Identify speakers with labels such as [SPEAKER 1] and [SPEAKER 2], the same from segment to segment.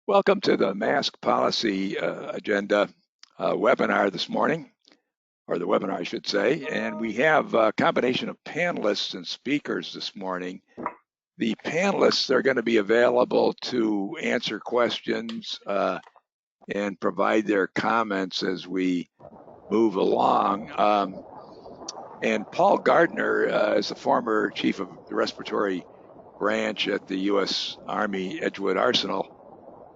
[SPEAKER 1] Welcome to the Mask Policy Agenda webinar this morning, or the webinar, I should say. And we have a combination of panelists and speakers this morning. The panelists are going to be available to answer questions and provide their comments as we move along. And Paul Gardner is the former chief of the respiratory branch at the U.S. Army Edgewood Arsenal.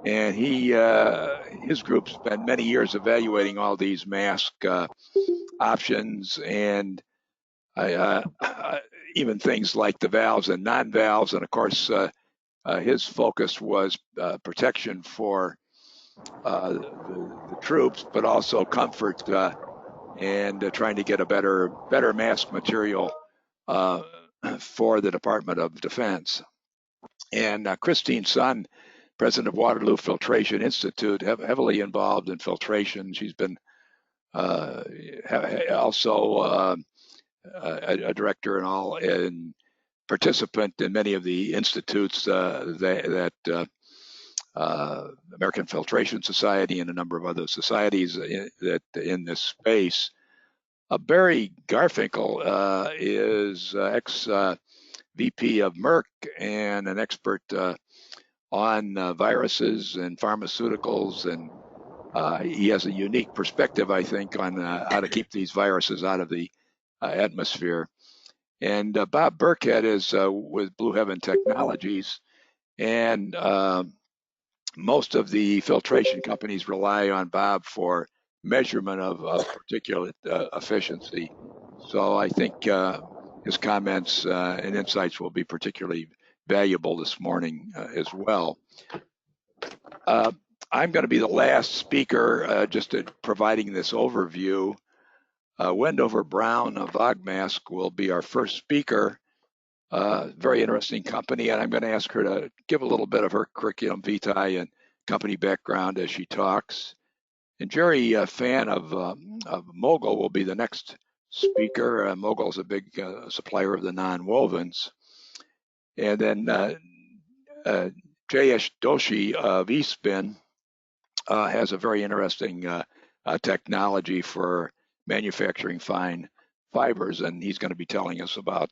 [SPEAKER 1] And his group spent many years evaluating all these mask options and even things like the valves and non-valves. And of course, his focus was protection for the troops, but also comfort and trying to get a better mask material for the Department of Defense. And Christine Sun, president of Waterloo Filtration Institute, heavily involved in filtration. She's been also a director and participant in many of the institutes that American Filtration Society and a number of other societies in this space. Barry Garfinkel is ex-VP of Merck and an expert on viruses and pharmaceuticals, and he has a unique perspective, I think, on how to keep these viruses out of the atmosphere. And Bob Burkhead is with Blue Heaven Technologies, and most of the filtration companies rely on Bob for measurement of particulate efficiency. So I think his comments and insights will be particularly valuable this morning as well. I'm going to be the last speaker, just providing this overview. Wendover Brown of Vogmask will be our first speaker. Very interesting company, and I'm going to ask her to give a little bit of her curriculum vitae and company background as she talks. And Jerry Fan of Moko will be the next speaker. Moko is a big supplier of the non-wovens. And then Jayesh Doshi of eSpin has a very interesting technology for manufacturing fine fibers, and he's going to be telling us about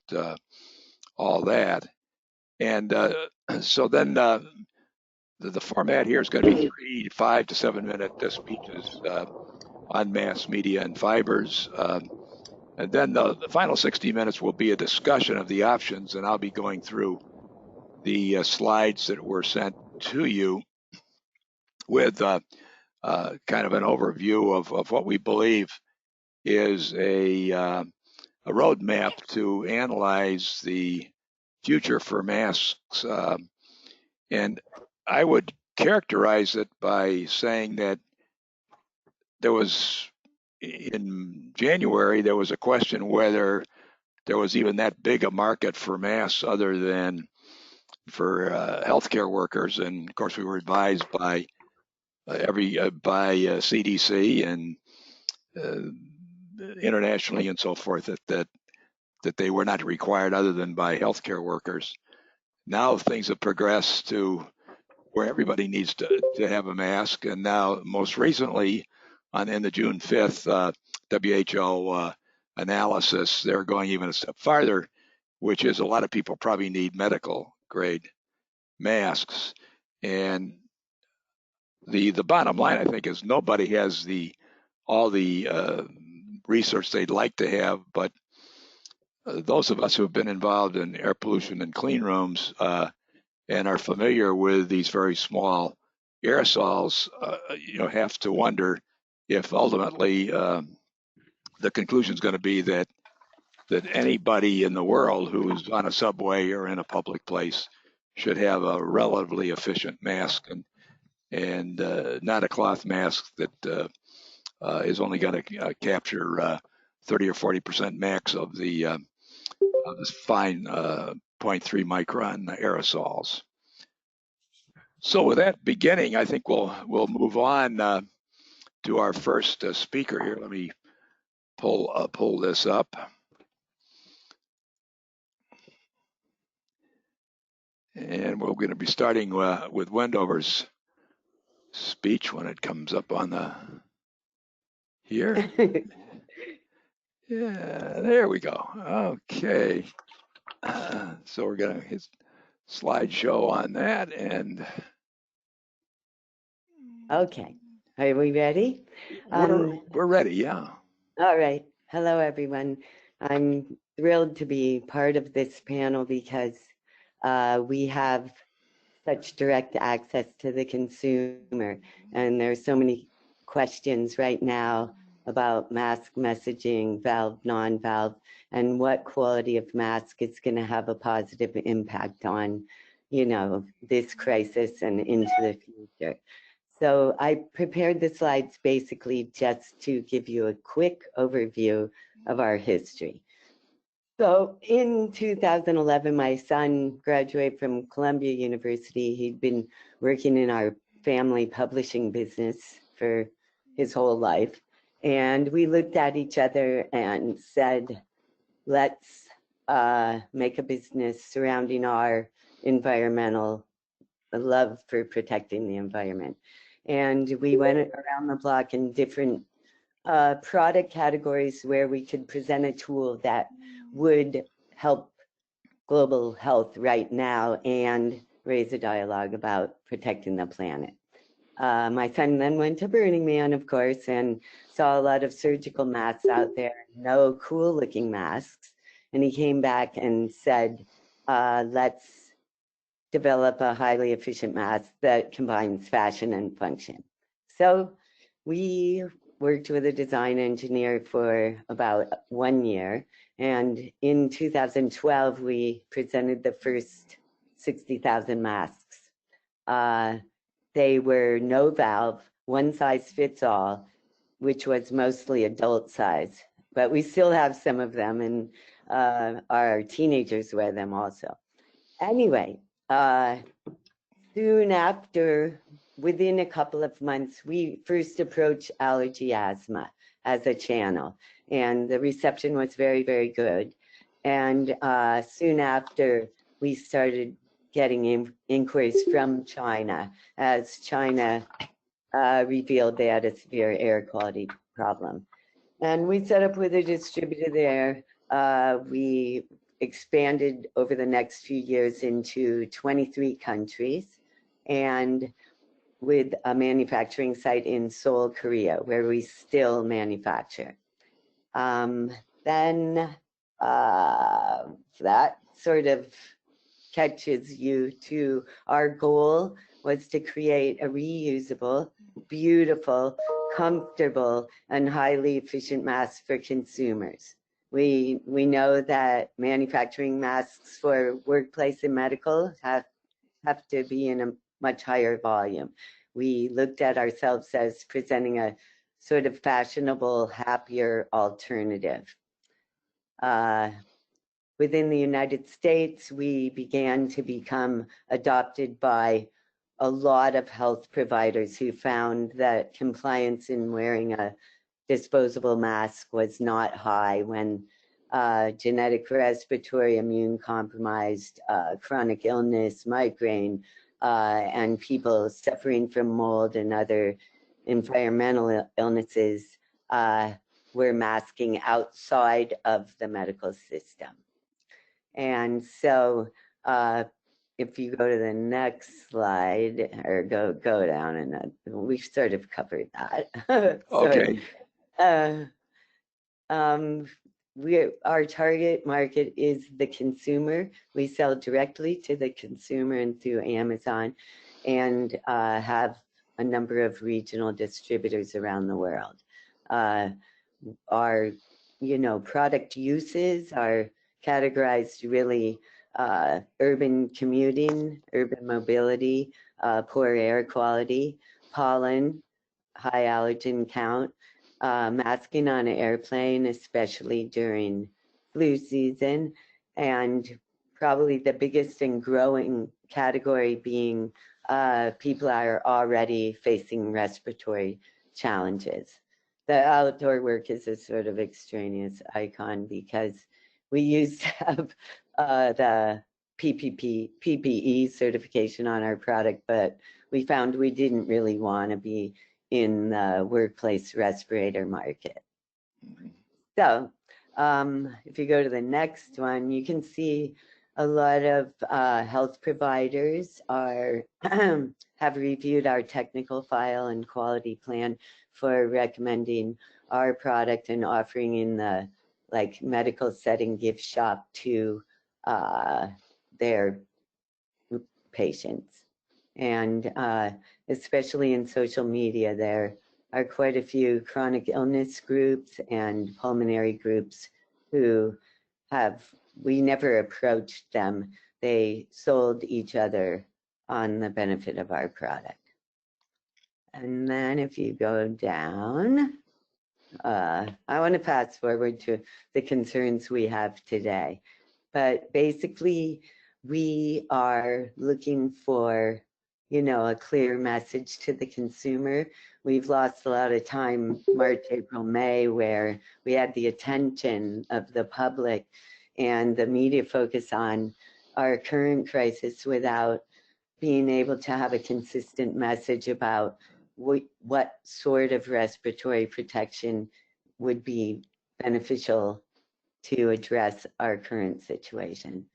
[SPEAKER 1] all that. And so then the format here is going to be 5 to 7 minute speeches on mass media and fibers. And then the final 60 minutes will be a discussion of the options, and I'll be going through the slides that were sent to you with kind of an overview of what we believe is a roadmap to analyze the future for masks. And I would characterize it by saying that in January, there was a question whether there was even that big a market for masks other than for healthcare workers. And of course, we were advised by CDC and internationally and so forth that they were not required other than by healthcare workers. Now things have progressed to where everybody needs to have a mask, and now most recently in the June 5th WHO analysis, they're going even a step farther, which is a lot of people probably need medical grade masks. And the bottom line, I think, is nobody has all the research they'd like to have, but those of us who have been involved in air pollution and clean rooms and are familiar with these very small aerosols, have to wonder if ultimately the conclusion is going to be that anybody in the world who's on a subway or in a public place should have a relatively efficient mask and not a cloth mask that is only going to capture 30 or 40% max of this fine 0.3 micron aerosols. So with that beginning, I think we'll move on to our first speaker here. Let me pull this up. And we're going to be starting with Wendover's speech when it comes up on the here. Yeah, there we go. Okay. So we're gonna hit slideshow on that, and
[SPEAKER 2] Okay, are we ready?
[SPEAKER 1] we're ready. Yeah.
[SPEAKER 2] All right. Hello, everyone. I'm thrilled to be part of this panel because we have such direct access to the consumer, and there's so many questions right now about mask messaging, valve, non-valve, and what quality of mask is going to have a positive impact on, this crisis and into the future. So I prepared the slides basically just to give you a quick overview of our history. So in 2011, my son graduated from Columbia University. He'd been working in our family publishing business for his whole life. And we looked at each other and said, let's make a business surrounding our environmental love for protecting the environment. And we went around the block in different product categories where we could present a tool that would help global health right now and raise a dialogue about protecting the planet. My son then went to Burning Man, of course, and saw a lot of surgical masks out there, no cool looking masks. And he came back and said, let's develop a highly efficient mask that combines fashion and function. So we worked with a design engineer for about 1 year. And in 2012, we presented the first 60,000 masks. They were no valve, one size fits all, which was mostly adult size. But we still have some of them, and our teenagers wear them also. Anyway, soon after, within a couple of months, we first approached allergy asthma as a channel, and the reception was very, very good. And soon after, we started getting inquiries from China, as China revealed they had a severe air quality problem. And we set up with a distributor there. We expanded over the next few years into 23 countries and with a manufacturing site in Seoul, Korea, where we still manufacture. Then that sort of catches you to our goal was to create a reusable, beautiful, comfortable, and highly efficient mask for consumers. We know that manufacturing masks for workplace and medical have to be in a much higher volume. We looked at ourselves as presenting a sort of fashionable, happier alternative. Within the United States, we began to become adopted by a lot of health providers who found that compliance in wearing a disposable mask was not high when genetic respiratory immune compromised, chronic illness, migraine, and people suffering from mold and other environmental illnesses were masking outside of the medical system. And so if you go to the next slide, or go down, and we've sort of covered that.
[SPEAKER 1] Okay.
[SPEAKER 2] Our target market is the consumer. We sell directly to the consumer and through Amazon, and have a number of regional distributors around the world. Our, product uses are categorized really urban commuting, urban mobility, poor air quality, pollen, high allergen count, masking on an airplane, especially during flu season, and probably the biggest and growing category being people are already facing respiratory challenges. The outdoor work is a sort of extraneous icon because we used to have the PPE certification on our product, but we found we didn't really want to be in the workplace respirator market. So if you go to the next one, you can see a lot of health providers are have reviewed our technical file and quality plan for recommending our product and offering in the like medical setting gift shop to their patients. And especially in social media, there are quite a few chronic illness groups and pulmonary groups who we never approached them. They sold each other on the benefit of our product. And then if you go down, I want to fast forward to the concerns we have today. But basically, we are looking for, a clear message to the consumer. We've lost a lot of time, March, April, May, where we had the attention of the public and the media focus on our current crisis without being able to have a consistent message about what sort of respiratory protection would be beneficial to address our current situation.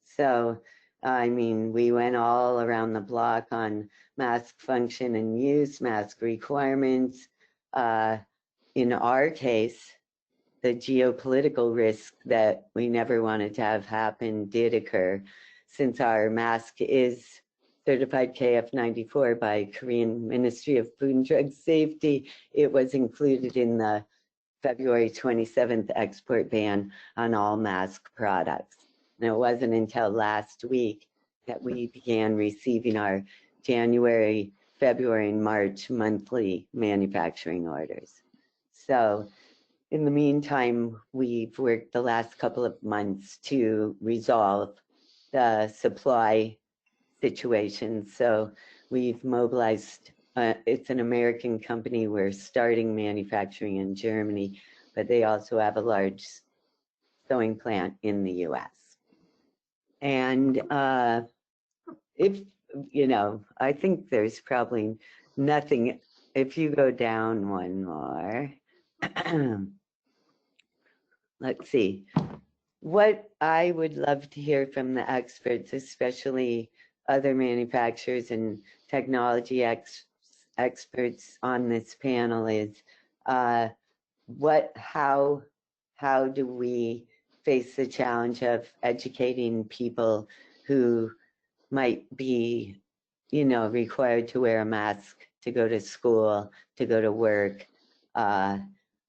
[SPEAKER 2] So, I mean, we went all around the block on mask function and use, mask requirements. In our case, the geopolitical risk that we never wanted to have happen did occur, since our mask is certified KF94 by Korean Ministry of Food and Drug Safety. It was included in the February 27th export ban on all mask products. And it wasn't until last week that we began receiving our January, February, and March monthly manufacturing orders. So in the meantime, we've worked the last couple of months to resolve the supply situation. So we've mobilized, it's an American company. We're starting manufacturing in Germany, but they also have a large sewing plant in the US. And if, I think there's probably nothing, if you go down one more, let's see. What I would love to hear from the experts, especially other manufacturers and technology experts on this panel, is how do we face the challenge of educating people who might be, required to wear a mask to go to school, to go to work,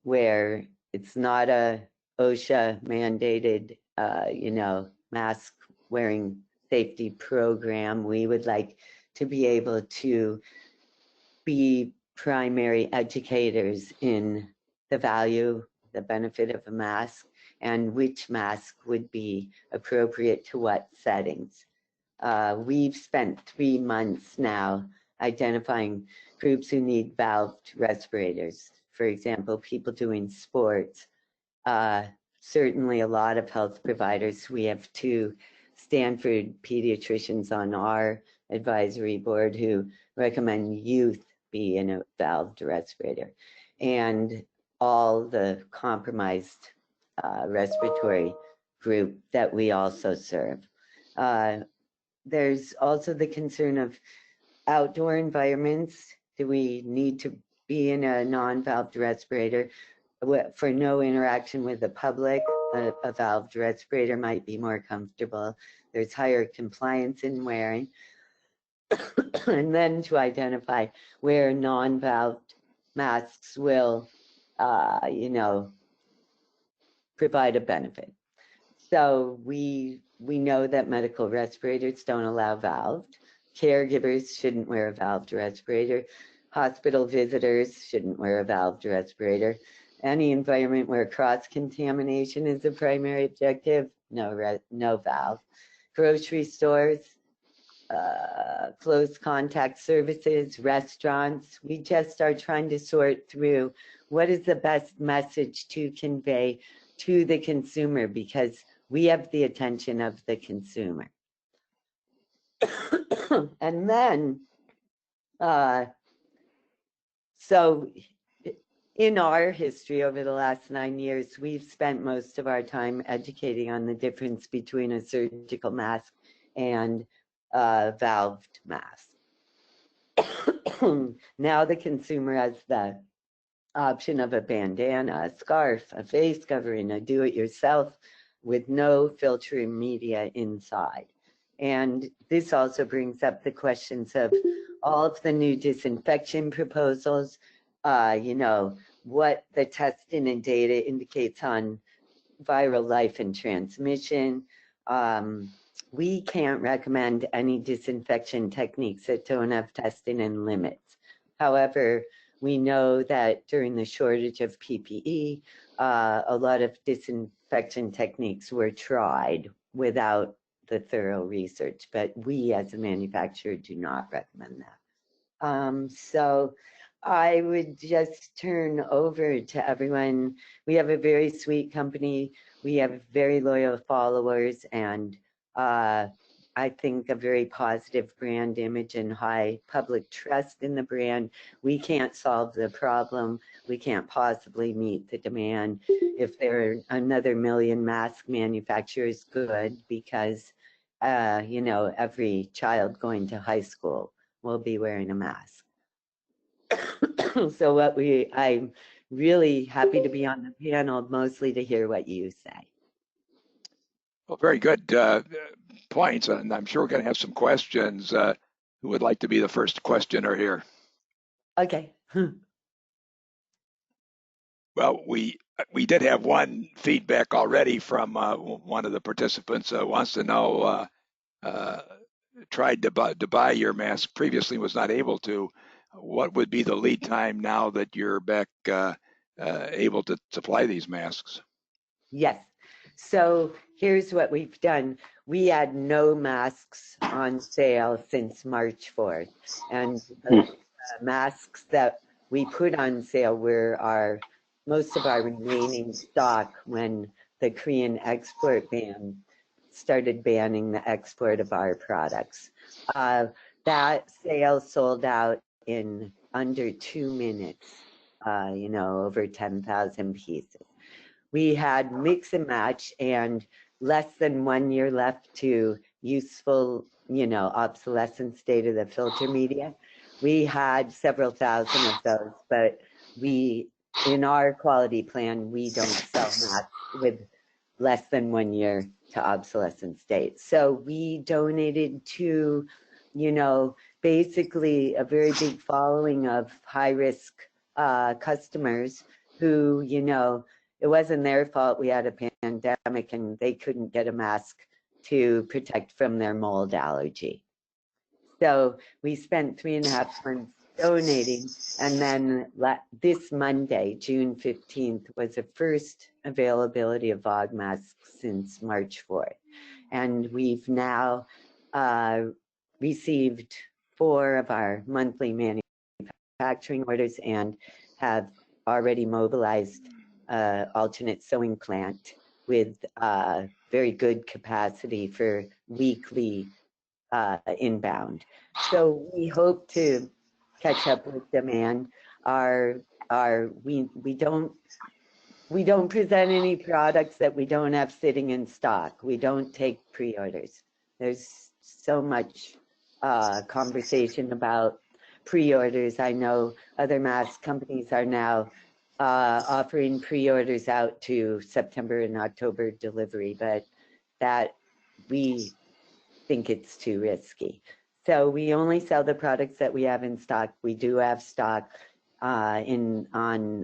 [SPEAKER 2] where it's not a OSHA mandated, mask wearing safety program. We would like to be able to be primary educators in the value, the benefit of a mask, and which mask would be appropriate to what settings. We've spent 3 months now identifying groups who need valved respirators. For example, people doing sports. Certainly a lot of health providers. We have 2 Stanford pediatricians on our advisory board who recommend youth be in a valved respirator, and all the compromised respiratory group that we also serve. There's also the concern of outdoor environments. Do we need to be in a non-valved respirator? For no interaction with the public, a valved respirator might be more comfortable. There's higher compliance in wearing. And then to identify where non-valved masks will, provide a benefit. So we know that medical respirators don't allow valved. Caregivers shouldn't wear a valved respirator. Hospital visitors shouldn't wear a valved respirator. Any environment where cross-contamination is the primary objective, no valve. Grocery stores, close contact services, restaurants, we just are trying to sort through what is the best message to convey to the consumer, because we have the attention of the consumer. And then, so in our history over the last 9 years, we've spent most of our time educating on the difference between a surgical mask and a valved mask. Now the consumer has the option of a bandana, a scarf, a face covering, a do-it-yourself with no filtering media inside. And this also brings up the questions of all of the new disinfection proposals, what the testing and data indicates on viral life and transmission. We can't recommend any disinfection techniques that don't have testing and limits. However, we know that during the shortage of PPE, a lot of disinfection techniques were tried without the thorough research, but we as a manufacturer do not recommend that. So I would just turn over to everyone. We have a very sweet company. We have very loyal followers, and I think a very positive brand image and high public trust in the brand. We can't solve the problem. We can't possibly meet the demand. If there are another million mask manufacturers, good, because every child going to high school will be wearing a mask. So I'm really happy to be on the panel, mostly to hear what you say.
[SPEAKER 1] Well, very good points, and I'm sure we're going to have some questions. Who would like to be the first questioner here?
[SPEAKER 2] Okay.
[SPEAKER 1] Well, we did have one feedback already from one of the participants. Wants to know, tried to buy your mask previously, was not able to. What would be the lead time now that you're back able to supply these masks?
[SPEAKER 2] Yes. So here's what we've done. We had no masks on sale since March 4th. And the masks that we put on sale were most of our remaining stock when the Korean export ban started banning the export of our products. That sale sold out in under 2 minutes, over 10,000 pieces. We had mix and match and less than 1 year left to useful, obsolescence date of the filter media. We had several thousand of those, but in our quality plan, we don't sell masks with less than 1 year to obsolescence date. So we donated to, basically a very big following of high risk customers who, it wasn't their fault we had a pandemic and they couldn't get a mask to protect from their mold allergy. So we spent 3.5 months donating, and then this Monday, June 15th, was the first availability of VOG masks since March 4th. And we've now received 4 of our monthly manufacturing orders and have already mobilized alternate sewing plant with very good capacity for weekly inbound. So we hope to catch up with demand. We don't present any products that we don't have sitting in stock. We don't take pre-orders. There's so much conversation about pre-orders. I know other mask companies are now offering pre-orders out to September and October delivery, but that we think it's too risky. So we only sell the products that we have in stock. We do have stock on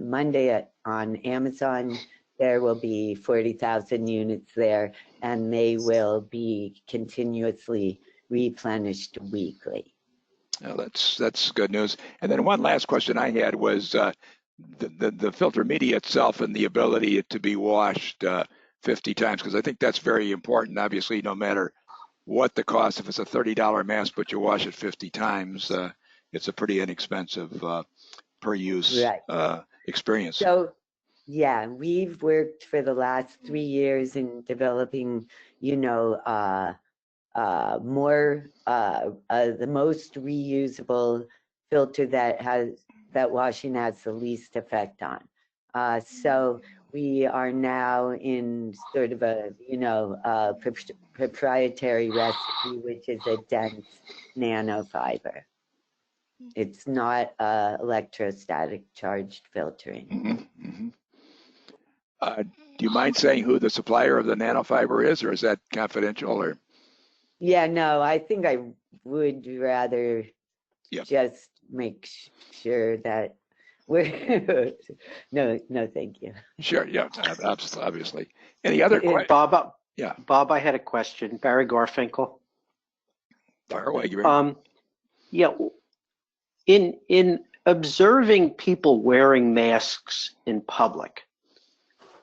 [SPEAKER 2] Monday on Amazon. There will be 40,000 units there, and they will be continuously replenished weekly.
[SPEAKER 1] Well, that's good news. And then one last question I had was the filter media itself and the ability to be washed 50 times, because I think that's very important. Obviously, no matter what the cost, if it's a $30 mask, but you wash it 50 times, it's a pretty inexpensive per use experience.
[SPEAKER 2] So, yeah, we've worked for the last 3 years in developing, the most reusable filter that washing has the least effect on. So we are now in sort of a, proprietary recipe, which is a dense nanofiber. It's not electrostatic charged filtering.
[SPEAKER 1] Mm-hmm. Mm-hmm. Do you mind saying who the supplier of the nanofiber is, or is that confidential? Or
[SPEAKER 2] Yeah, no, I think I would rather just make sure that we're no, thank you.
[SPEAKER 1] Sure, yeah, obviously. Any other questions?
[SPEAKER 3] Bob,
[SPEAKER 1] Yeah,
[SPEAKER 3] Bob, I had a question. Barry Garfinkel.
[SPEAKER 1] fire away, Gary.
[SPEAKER 3] Yeah, in observing people wearing masks in public,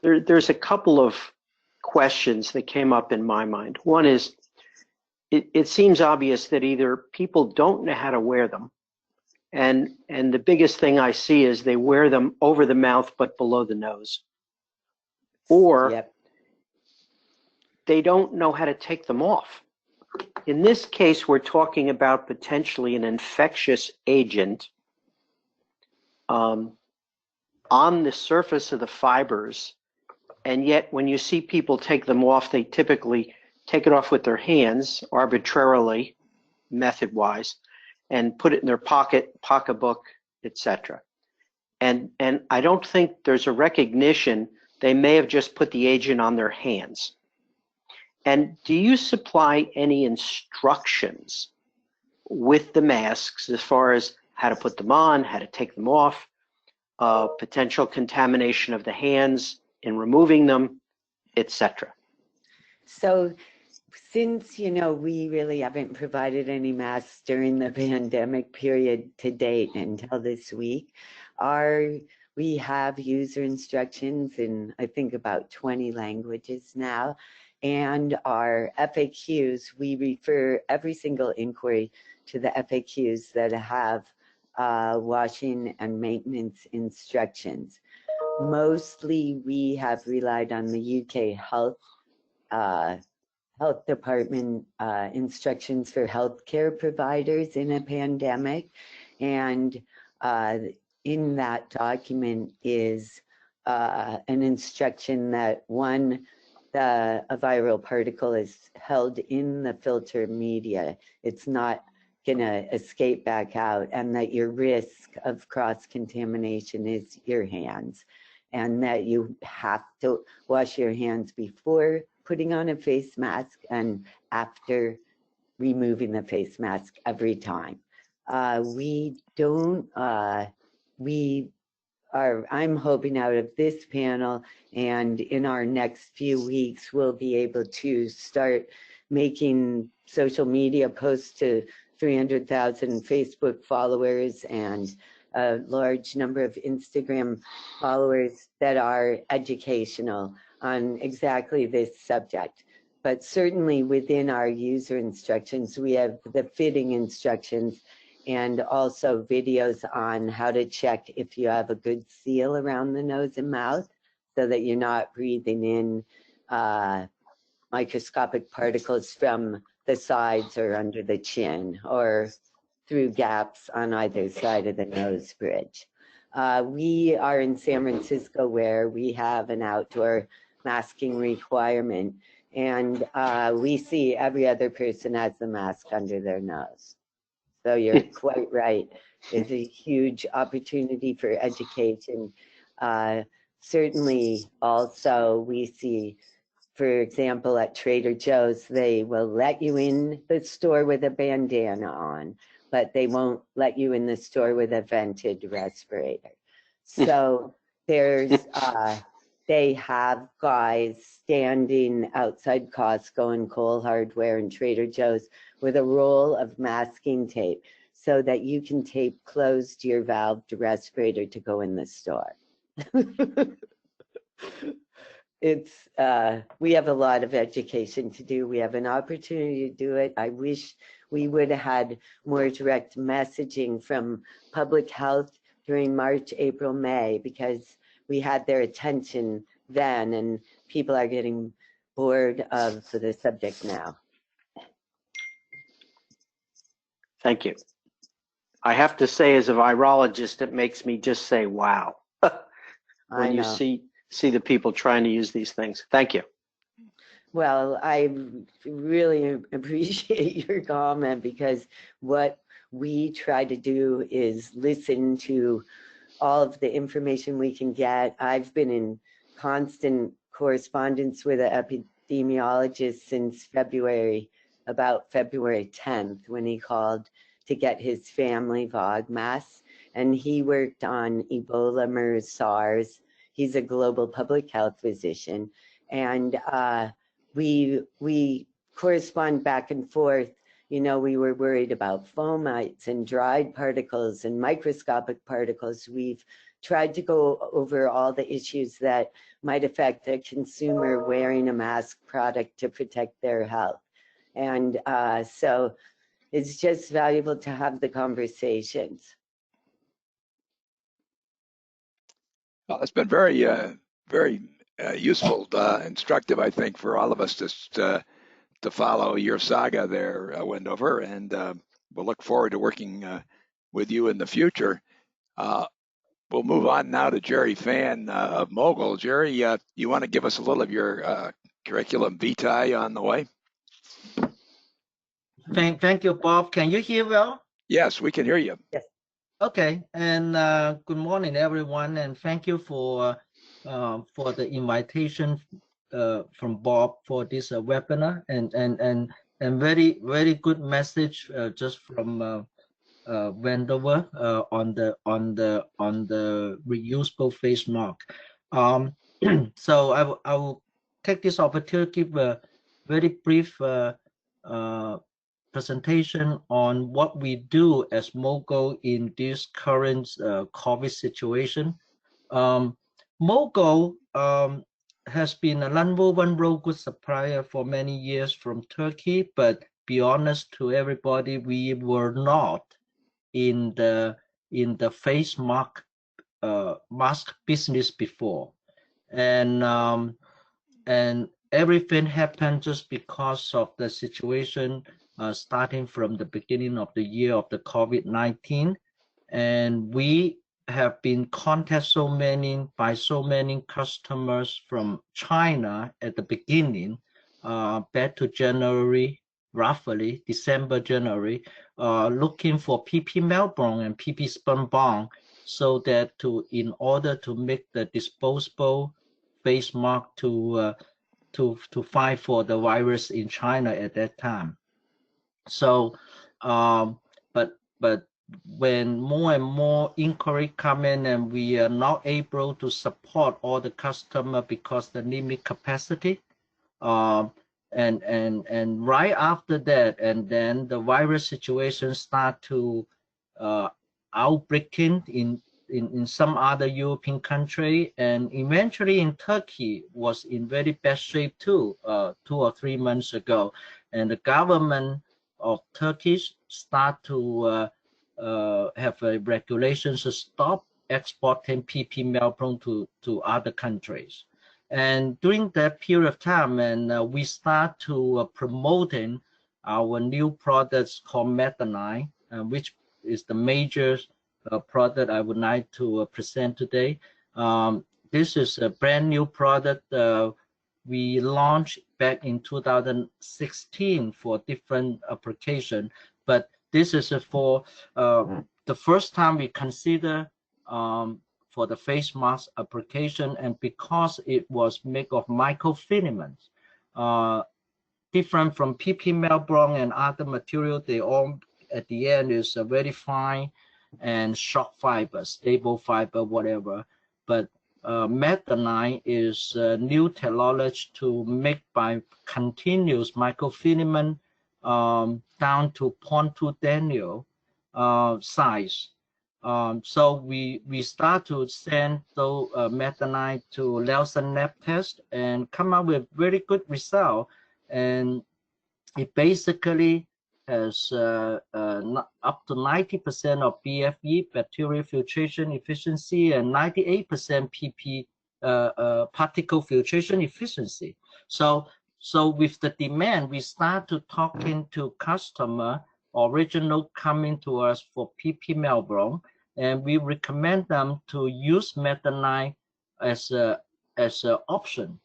[SPEAKER 3] there's a couple of questions that came up in my mind. One is, it seems obvious that either people don't know how to wear them, and the biggest thing I see is they wear them over the mouth but below the nose, or they don't know how to take them off. In this case, we're talking about potentially an infectious agent on the surface of the fibers, and yet when you see people take them off, they typically take it off with their hands arbitrarily, method-wise, and put it in their pocketbook, etc. And I don't think there's a recognition they may have just put the agent on their hands. And do you supply any instructions with the masks as far as how to put them on, how to take them off, potential contamination of the hands in removing them, etc.?
[SPEAKER 2] So since, we really haven't provided any masks during the pandemic period to date until this week, we have user instructions in, I think, about 20 languages now. And our FAQs, we refer every single inquiry to the FAQs that have washing and maintenance instructions. Mostly we have relied on the UK Health Department instructions for healthcare providers in a pandemic. And in that document is an instruction that a viral particle is held in the filter media. It's not going to escape back out, and that your risk of cross-contamination is your hands, and that you have to wash your hands before putting on a face mask and after removing the face mask every time. I'm hoping out of this panel and in our next few weeks, we'll be able to start making social media posts to 300,000 Facebook followers and a large number of Instagram followers that are educational on exactly this subject. But certainly within our user instructions, we have the fitting instructions and also videos on how to check if you have a good seal around the nose and mouth so that you're not breathing in microscopic particles from the sides or under the chin or through gaps on either side of the nose bridge. We are in San Francisco where we have an outdoor masking requirement, and we see every other person has the mask under their nose. So you're quite right. It's a huge opportunity for education. Certainly also we see, for example, at Trader Joe's, they will let you in the store with a bandana on, but they won't let you in the store with a vented respirator. So they have guys standing outside Costco and Cole Hardware and Trader Joe's with a roll of masking tape so that you can tape closed your valved respirator to go in the store. We have a lot of education to do. We have an opportunity to do it. I wish we would have had more direct messaging from public health during March, April, May, because we had their attention then, and people are getting bored of the subject now.
[SPEAKER 3] Thank you. I have to say, as a virologist, it makes me just say, wow, when you see the people trying to use these things. Thank you.
[SPEAKER 2] Well, I really appreciate your comment, because what we try to do is listen to all of the information we can get. I've been in constant correspondence with an epidemiologist since February, about February 10th, when he called to get his family VOGMAS. And he worked on Ebola, MERS, SARS. He's a global public health physician. And we correspond back and forth. You know, we were worried about fomites and dried particles and microscopic particles. We've tried to go over all the issues that might affect a consumer wearing a mask product to protect their health. And so it's just valuable to have the conversations.
[SPEAKER 1] Well, it's been very, very useful, instructive, I think, for all of us to follow your saga there, Wendover, and we'll look forward to working with you in the future. We'll move on now to Jerry Fan of Mogul. Jerry, you want to give us a little of your curriculum vitae on the way?
[SPEAKER 4] Thank you, Bob. Can you hear well?
[SPEAKER 1] Yes, we can hear you.
[SPEAKER 2] Yes.
[SPEAKER 4] Okay, and good morning, everyone, and thank you for the invitation from Bob for this webinar, and very good message just from Wendover on the reusable face mask. So I will take this opportunity to give a very brief presentation on what we do as Moko in this current COVID situation. Moko has been a number one raw goods supplier for many years from Turkey, but be honest to everybody, we were not in the face mask business before, and everything happened just because of the situation starting from the beginning of the year of the COVID-19, and we have been contacted by so many customers from China at the beginning, back to January, roughly December, January, looking for PP Melbourne and PP Spunbond, so that in order to make the disposable face mask to fight for the virus in China at that time. So, but when more and more inquiry come in, and we are not able to support all the customer because the limit capacity, and right after that, and then the virus situation start to outbreaking in some other European country, and eventually in Turkey was in very bad shape too, 2 or 3 months ago, and the government of Turkey start to have a regulations to stop exporting PP Melbourne to other countries. And during that period of time, and we start to promoting our new products called Methionine, which is the major product I would like to present today. This is a brand new product we launched back in 2016 for different application, but this is for the first time we consider for the face mask application, and because it was made of microfilaments, different from PP Melbourne and other material, they all at the end is a very fine and short fiber, stable fiber, whatever. But Methionine is a new technology to make by continuous microfilament down to 0.2 Daniel size. So we start to send those Methionine to Nelson lab test and come up with very good result, and it basically has up to 90% of BFE, bacterial filtration efficiency, and 98% PP particle filtration efficiency. So with the demand, we start to talking to customer original coming to us for PP Melbourne, and we recommend them to use methanine as a option,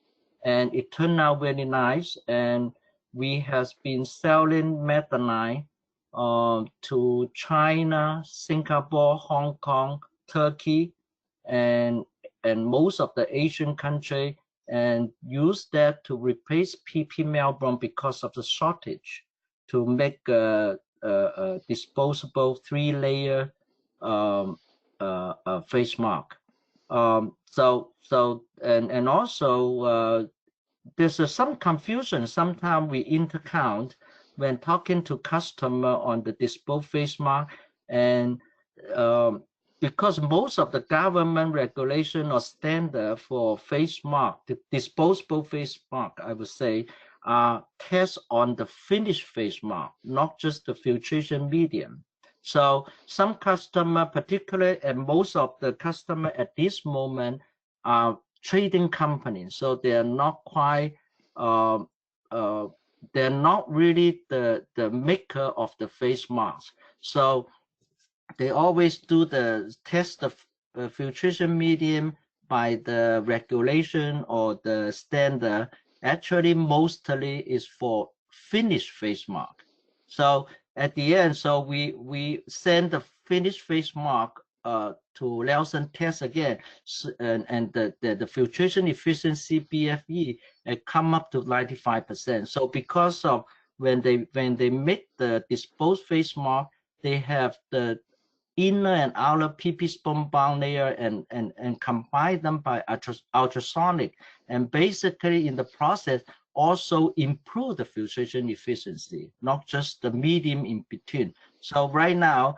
[SPEAKER 4] and it turned out very nice. And we has been selling methanine to China, Singapore, Hong Kong, Turkey, and most of the Asian country, and use that to replace PP Melbourne because of the shortage, to make a disposable 3-layer face mask. And also there's some confusion. Sometimes we intercount when talking to customer on the disposable face mask, and because most of the government regulation or standard for face mask, the disposable face mask, I would say, test on the finished face mask, not just the filtration medium. So some customer, particularly, and most of the customer at this moment are trading companies, so they are not quite they're not really the maker of the face mask. So they always do the test of filtration medium by the regulation or the standard. Actually, mostly is for finished face mask. So at the end, so we send the finished face mask to Nelson test again, and the filtration efficiency BFE come up to 95%. So because of when they make the disposed face mask, they have the inner and outer PP sponge-bound layer and combine them by ultrasonic, and basically in the process also improve the filtration efficiency, not just the medium in between. So right now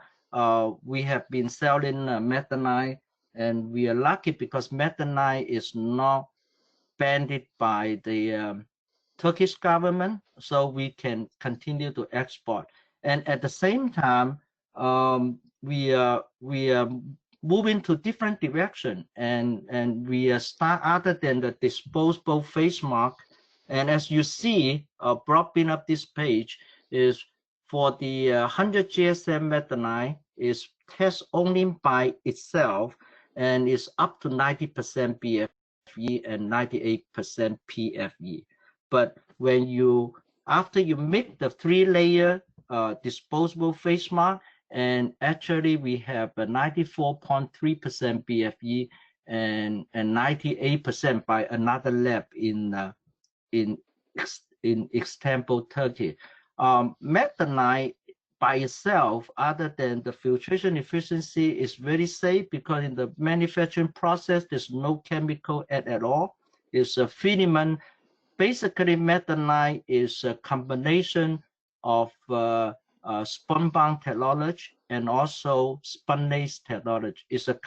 [SPEAKER 4] we have been selling methanine, and we are lucky because methanine is not banned by the Turkish government, so we can continue to export. And at the same time, we are moving to different direction, and we start other than the disposable face mask. And as you see, propping up this page is for the 100 GSM methanine is test only by itself, and is up to 90% BFE and 98% PFE. But when you, after you make the 3-layer disposable face mask, and actually we have a 94.3% BFE and 98% by another lab in Istanbul, Turkey. Methanine by itself, other than the filtration efficiency, is very safe because in the manufacturing process there's no chemical at all. It's a filament. Basically, methanine is a combination of sponge-bound technology and also spunlace technology. It's a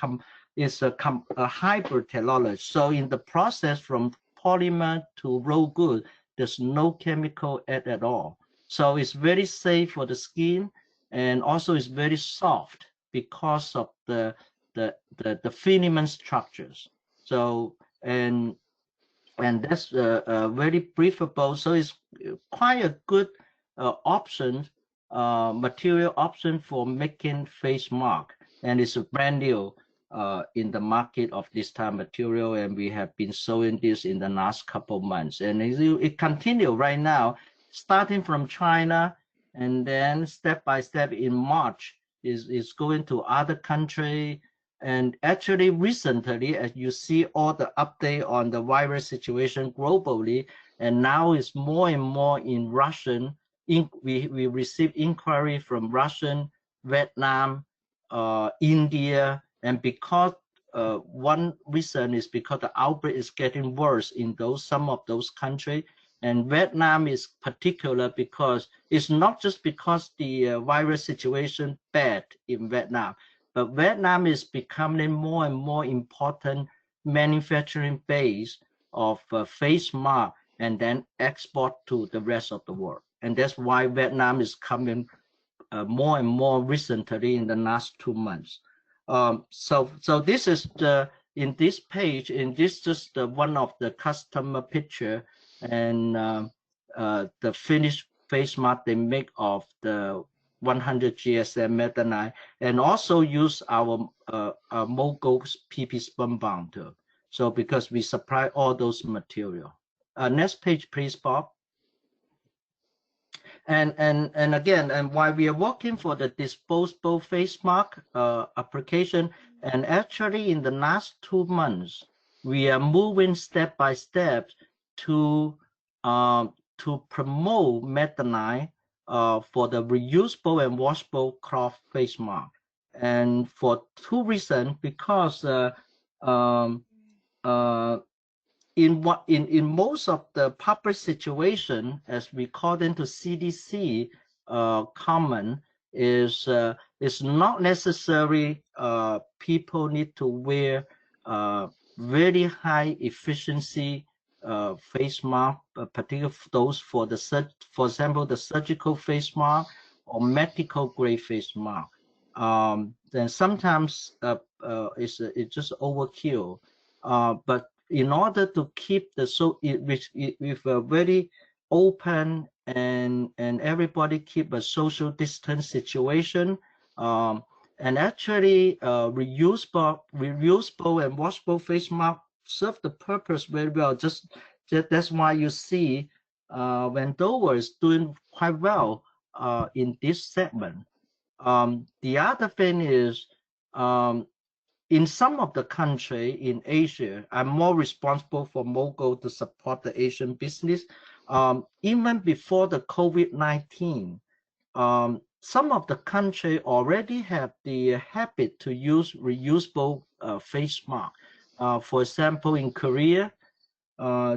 [SPEAKER 4] hybrid technology. So in the process from polymer to raw good, there's no chemical at all. So it's very safe for the skin, and also it's very soft because of the filament structures. So and that's very breathable. So it's quite a good option, material option for making face mask, and it's a brand new in the market of this type of material, and we have been sewing this in the last couple of months, and it continues right now, starting from China, and then step by step in March is going to other countries. And actually recently, as you see all the update on the virus situation globally, and now it's more and more in Russian. We receive inquiry from Russian, Vietnam, India, and because one reason is because the outbreak is getting worse in some of those countries. And Vietnam is particular because it's not just because the virus situation bad in Vietnam, but Vietnam is becoming more and more important manufacturing base of face mask, and then export to the rest of the world. And that's why Vietnam is coming more and more recently in the last 2 months. So this is in this page, and this is just one of the customer picture, and the finished face mask they make of the 100 GSM methanide, and also use our Moko's PP sperm bounder. So because we supply all those material. Next page, please, Bob. And again, and while we are working for the disposable face mask application, and actually in the last 2 months, we are moving step by step to promote methanide for the reusable and washable cloth face mask. And for 2 reasons, because in most of the public situation, as we call them to CDC common, is not necessary people need to wear very high efficiency face mask, particularly those for example the surgical face mask or medical grade face mask. Then sometimes it's just overkill. But in order to keep with a very open and everybody keep a social distance situation, and actually reusable and washable face mask serve the purpose very well. That's why you see Wendover is doing quite well in this segment. The other thing is, in some of the country in Asia, I'm more responsible for Moko to support the Asian business. Even before the COVID-19, some of the country already have the habit to use reusable face mask. For example, in Korea,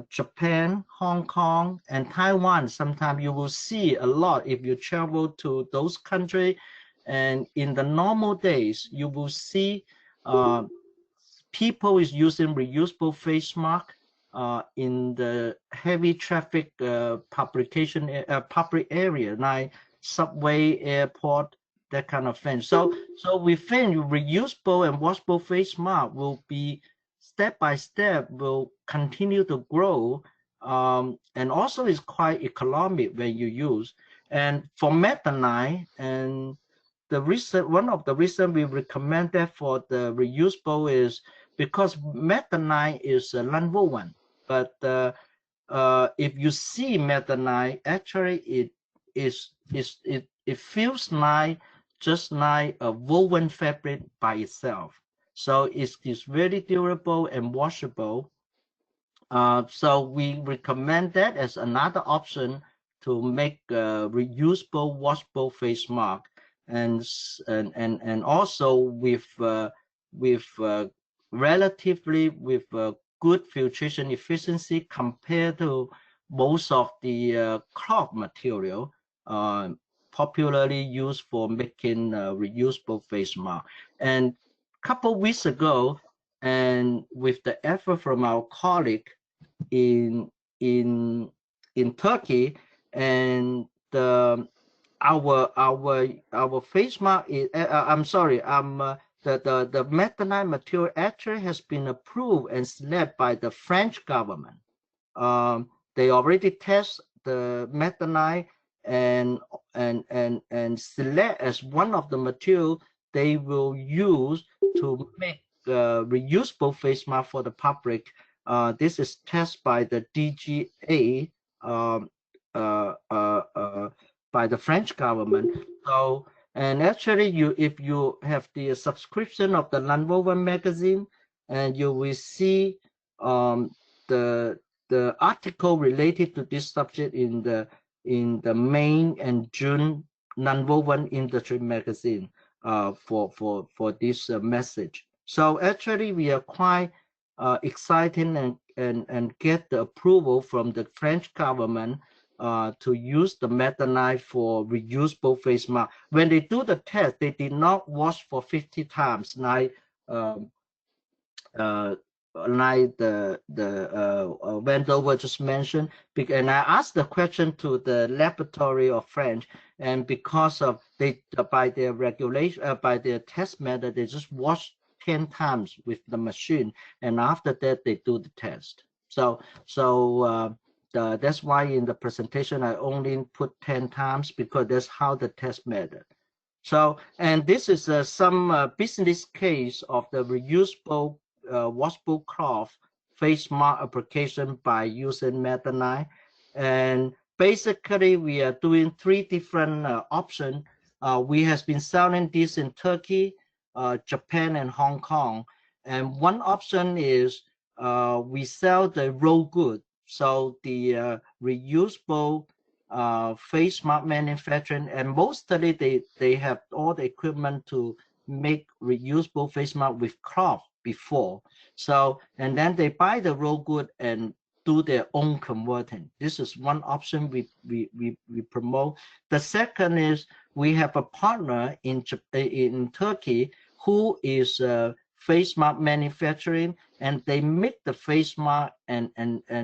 [SPEAKER 4] Japan, Hong Kong, and Taiwan, sometimes you will see a lot if you travel to those countries. And in the normal days, you will see people is using reusable face mask in the heavy traffic public area, like subway, airport, that kind of thing. So we think reusable and washable face mask will be step by step will continue to grow, and also is quite economic when you use. And for methanide, and one of the reasons we recommend that for the reusable is because methanide is nonwoven. But if you see methanide, actually it feels like just like a woven fabric by itself. So it's very durable and washable. So we recommend that as another option to make reusable, washable face mask, and also with relatively good filtration efficiency compared to most of the cloth material popularly used for making reusable face mask. And a couple of weeks ago, and with the effort from our colleague in Turkey, and our face mask is the methanide material actually has been approved and selected by the French government. They already test the methanide and select as one of the material they will use to make reusable face mask for the public. This is tested by the DGA by the French government. So, and actually, if you have the subscription of the nonwoven magazine, and you will see the article related to this subject in the May and June nonwoven industry magazine for this message. So actually, we are quite excited and get the approval from the French government to use the methanide for reusable face mask. When they do the test, they did not wash for 50 times, like the Wendover just mentioned. And I asked the question to the laboratory of French, and because of by their regulation, by their test method, they just wash 10 times with the machine, and after that they do the test. So that's why in the presentation I only put 10 times, because that's how the test method. So, and this is some business case of the reusable washable cloth face mask application by using methanol. And basically, we are doing 3 different options. We have been selling this in Turkey, Japan, and Hong Kong. And one option is we sell the raw good. So the reusable face mask manufacturing, and mostly they have all the equipment to make reusable face mask with cloth before. So, and then they buy the raw good and do their own converting. This is one option we promote. The second is we have a partner in Turkey who is face mask manufacturing, and they make the face mask and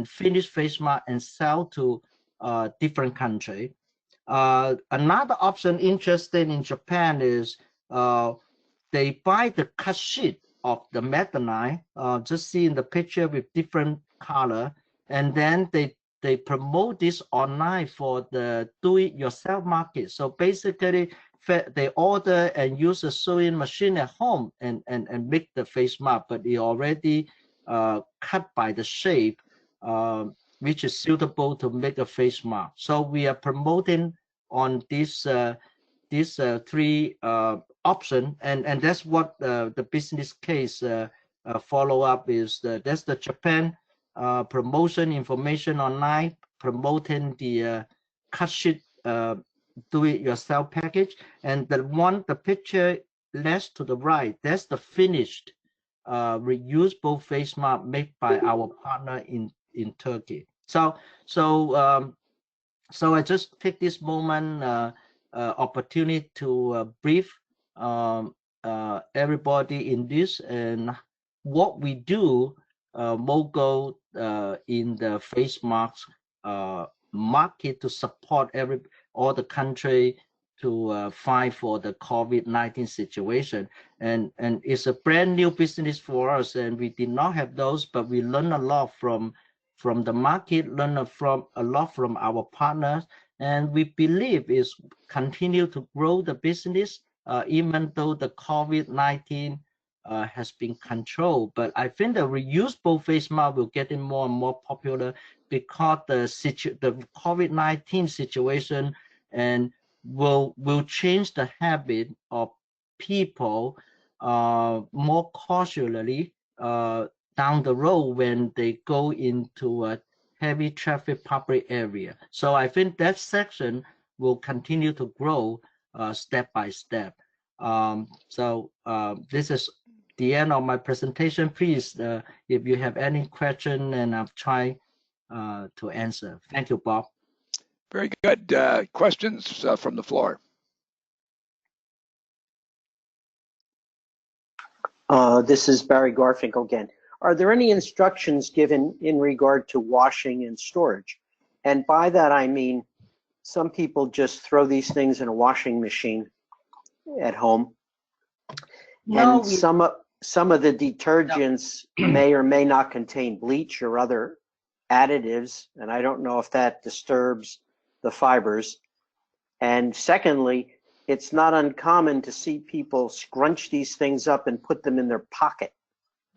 [SPEAKER 4] finish face mask and sell to different country. Another option interesting in Japan is they buy the cut sheet of the methanol, just see in the picture with different color, and then they promote this online for the do-it-yourself market. So basically, they order and use a sewing machine at home and make the face mask, but they already cut by the shape, which is suitable to make a face mask. So we are promoting on these 3 option, and that's what the business case follow up is. That's the Japan promotion information online, promoting the cut sheet do-it-yourself package, and the picture left to the right, that's the finished reusable face mask made by our partner in Turkey. So I just take this moment opportunity to brief everybody in this and what we do, Moko, in the face mask market to support all the country to fight for the COVID-19 situation. And it's a brand new business for us, and we did not have those, but we learn a lot from the market, learn a lot from our partners, and we believe is continue to grow the business even though the COVID-19 has been controlled. But I think the reusable face mask will get more and more popular because the COVID-19 situation and will change the habit of people more cautiously down the road when they go into a heavy traffic public area. So I think that section will continue to grow step by step. This is the end of my presentation. Please, if you have any question, and I'll try to answer. Thank you, Bob.
[SPEAKER 1] Very good. Questions from the floor?
[SPEAKER 3] This is Barry Garfinkel again. Are there any instructions given in regard to washing and storage? And by that I mean, some people just throw these things in a washing machine at home. No, and some of the detergents may or may not contain bleach or other additives, and I don't know if that disturbs the fibers. And secondly, it's not uncommon to see people scrunch these things up and put them in their pocket.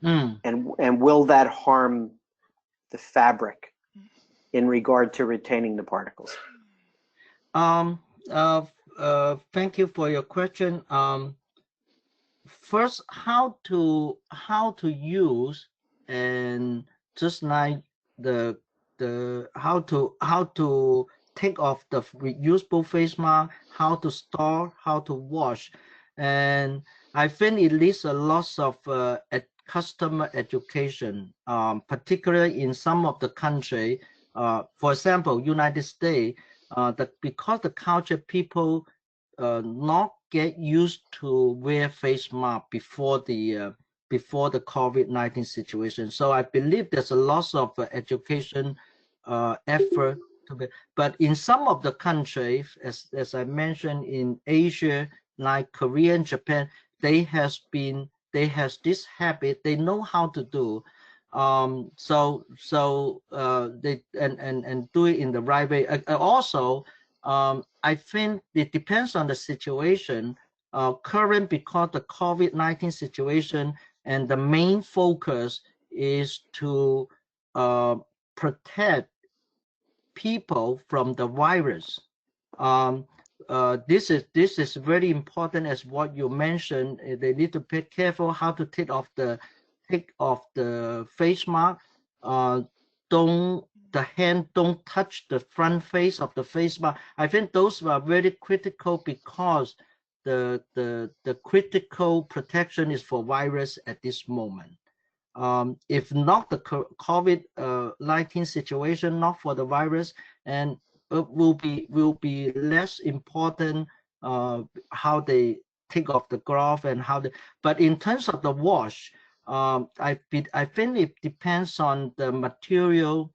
[SPEAKER 3] And will that harm the fabric in regard to retaining the particles?
[SPEAKER 4] Thank you for your question. First, how to use, and just like the how to take off the reusable face mask, how to store, how to wash, and I think it needs a lot of customer education, particularly in some of the country. For example, United States, because the culture, people not get used to wear face mask before the COVID-19 situation. So I believe there's a lot of education effort to be, but in some of the countries, as I mentioned, in Asia, like Korea and Japan, they has this habit. They know how to do. They and do it in the right way. Also, I think it depends on the situation. current because the COVID-19 situation, and the main focus is to protect people from the virus. This is very important, as what you mentioned. They need to be careful how to take off the face mask. The hand don't touch the front face of the face mask. I think those are very critical because the critical protection is for virus at this moment. If not the COVID-19 situation, not for the virus, and it will be less important how they take off the glove and how they. But in terms of the wash, I think it depends on the material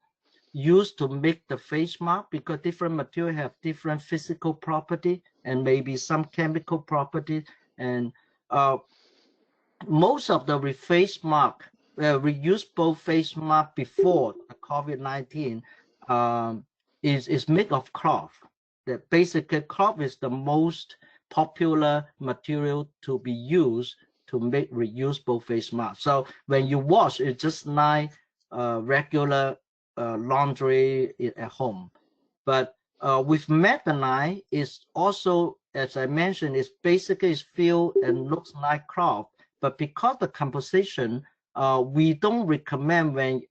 [SPEAKER 4] used to make the face mask, because different material have different physical property and maybe some chemical property. And most of the reusable face mask before the COVID-19 is made of cloth. That basically cloth is the most popular material to be used to make reusable face mask. So when you wash, it's just like regular laundry at home. But with methanide, it's also, as I mentioned, it's basically feel and looks like cloth. But because the composition, we don't recommend when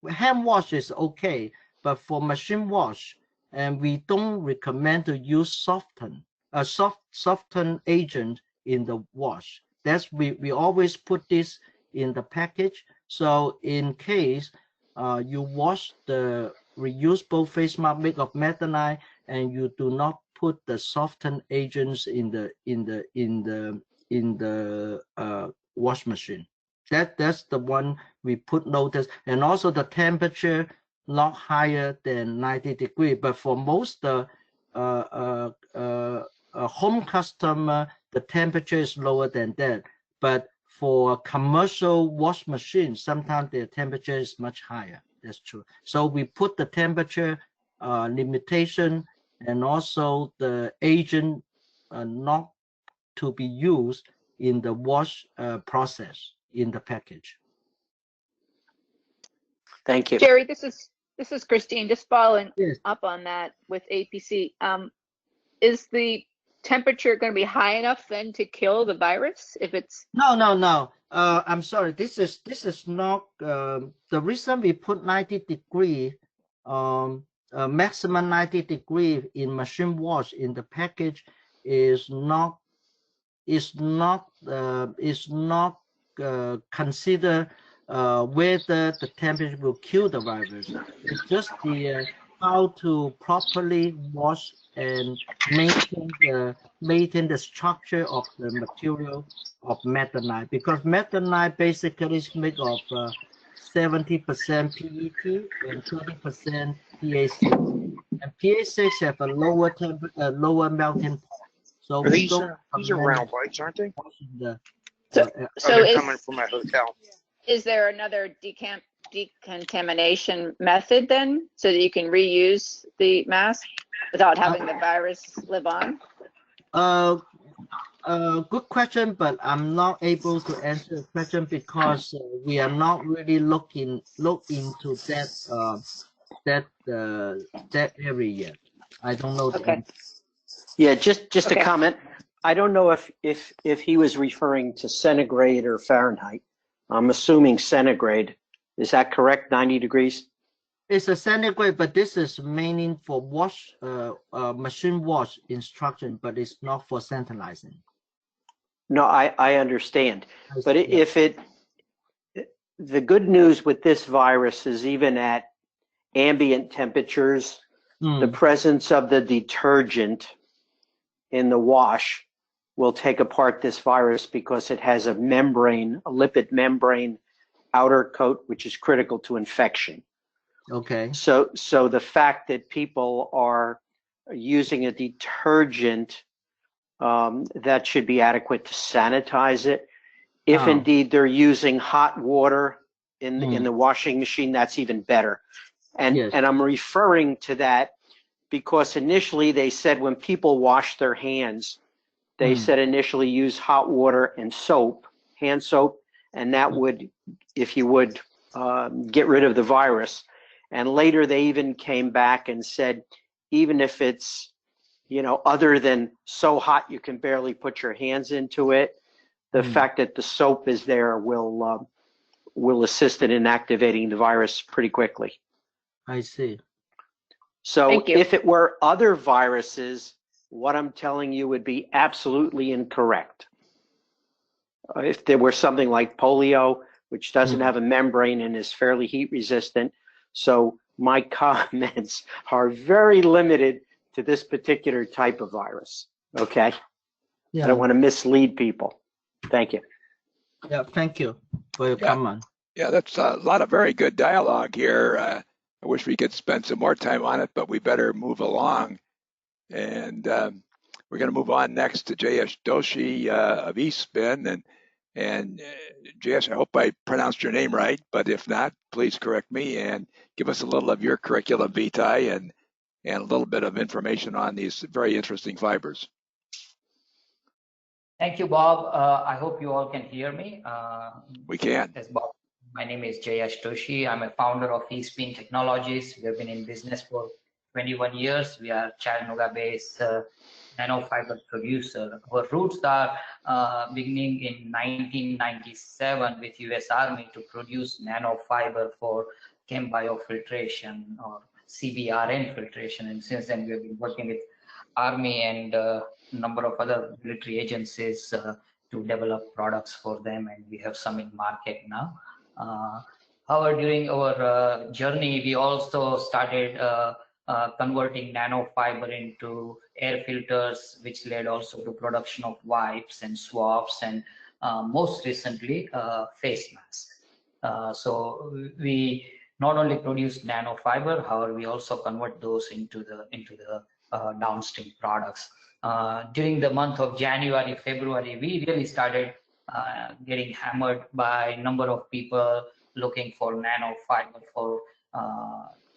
[SPEAKER 4] hand wash is okay, but for machine wash, and we don't recommend to use soften agent in the wash. That's we always put this in the package. So in case you wash the reusable face mask made of methanide and you do not put the soften agents in the wash machine, that's the one we put notice. And also the temperature not higher than 90 degrees, but for most home customer, the temperature is lower than that. But for commercial wash machines, sometimes the temperature is much higher. That's true. So we put the temperature limitation and also the agent not to be used in the wash process in the package.
[SPEAKER 3] Thank you.
[SPEAKER 5] Jerry, this is Christine, just following
[SPEAKER 4] Yes.
[SPEAKER 5] up on that with APC. Is the temperature going to be high enough then to kill the virus if it's?
[SPEAKER 4] No. I'm sorry. This is not the reason we put 90 degree, maximum 90 degree in machine wash in the package is not consider whether the temperature will kill the virus. It's just the how to properly wash and maintain the structure of the material of methanide, because methanide basically is made of 70% PET and 30% PA6, and PA6 have a lower melting point. So
[SPEAKER 6] These are round bites, aren't they?
[SPEAKER 5] So
[SPEAKER 6] they're coming from my hotel.
[SPEAKER 5] is there another decontamination method then, so that you can reuse the mask without having the virus live on?
[SPEAKER 4] Good question, but I'm not able to answer the question because we are not really look into that area yet. I don't know.
[SPEAKER 5] Okay.
[SPEAKER 3] Yeah, just
[SPEAKER 5] Okay.
[SPEAKER 3] a comment. I don't know if he was referring to centigrade or Fahrenheit. I'm assuming centigrade. Is that correct? 90 degrees?
[SPEAKER 4] It's a centigrade, but this is mainly for wash, machine wash instruction, but it's not for sanitizing.
[SPEAKER 3] No, I understand. But the good news with this virus is even at ambient temperatures, the presence of the detergent in the wash will take apart this virus because it has a membrane, a lipid membrane outer coat, which is critical to infection.
[SPEAKER 4] Okay.
[SPEAKER 3] So the fact that people are using a detergent that should be adequate to sanitize it. If indeed they're using hot water in the washing machine, that's even better. And I'm referring to that because initially they said when people wash their hands They said initially use hot water and soap, hand soap, and that would, if you would, get rid of the virus. And later they even came back and said, even if it's, other than so hot you can barely put your hands into it, the fact that the soap is there will assist in inactivating the virus pretty quickly.
[SPEAKER 4] I see.
[SPEAKER 3] So
[SPEAKER 5] Thank you.
[SPEAKER 3] if it were other viruses, what I'm telling you would be absolutely incorrect. If there were something like polio, which doesn't have a membrane and is fairly heat resistant, so my comments are very limited to this particular type of virus. Okay?
[SPEAKER 4] Yeah.
[SPEAKER 3] I don't want to mislead people. Thank you.
[SPEAKER 4] Yeah, thank you for your comment.
[SPEAKER 1] Yeah, that's a lot of very good dialogue here. I wish we could spend some more time on it, but we better move along. And we're going to move on next to Jayesh Doshi of eSpin. And Jayesh, I hope I pronounced your name right, but if not, please correct me and give us a little of your curriculum vitae and a little bit of information on these very interesting fibers.
[SPEAKER 7] Thank you, Bob. I hope you all can hear me.
[SPEAKER 1] We can.
[SPEAKER 7] As Bob, my name is Jayesh Doshi. I'm a founder of eSpin Technologies. We have been in business for 21 years. We are Chattanooga-based nanofiber producer. Our roots are beginning in 1997 with US Army to produce nanofiber for chem biofiltration or CBRN filtration. And since then, we have been working with Army and number of other military agencies to develop products for them, and we have some in market now. However, during our journey, we also started converting nanofiber into air filters, which led also to production of wipes and swabs, and most recently face masks. So we not only produce nanofiber, however, we also convert those into the downstream products. During the month of January, February, we really started getting hammered by a number of people looking for nanofiber for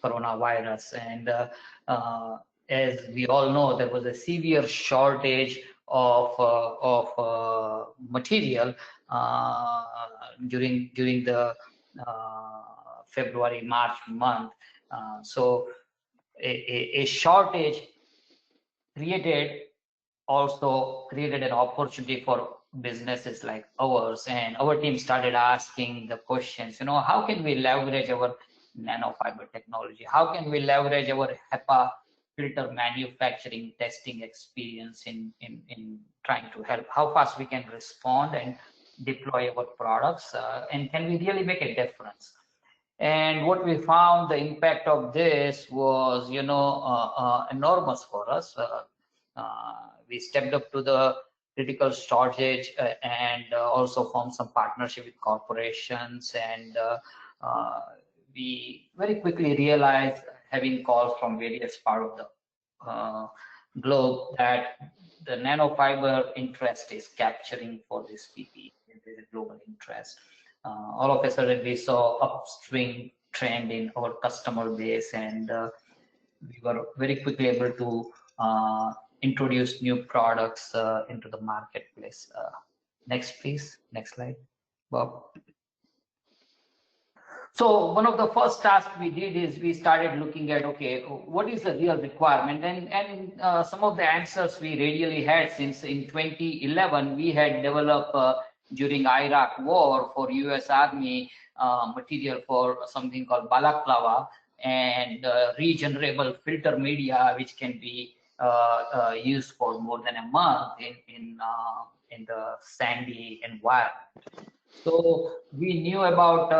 [SPEAKER 7] coronavirus. And as we all know, there was a severe shortage of material during the February, March month. So a shortage created an opportunity for businesses like ours, and our team started asking the questions, how can we leverage our nanofiber technology? How can we leverage our HEPA filter manufacturing testing experience in trying to help? How fast we can respond and deploy our products, and can we really make a difference? And what we found, the impact of this was, enormous for us. We stepped up to the critical shortage and also formed some partnership with corporations. And we very quickly realized, having calls from various parts of the globe, that the nanofiber interest is capturing for this PPE. There is a global interest. All of a sudden, we saw upstream trend in our customer base, and we were very quickly able to introduce new products into the marketplace. Next, please. Next slide, Bob. So one of the first tasks we did is we started looking at, okay, what is the real requirement? And some of the answers we really had, since in 2011, we had developed during Iraq war for US Army material for something called balaclava and regenerable filter media, which can be used for more than a month in the sandy environment. So we knew about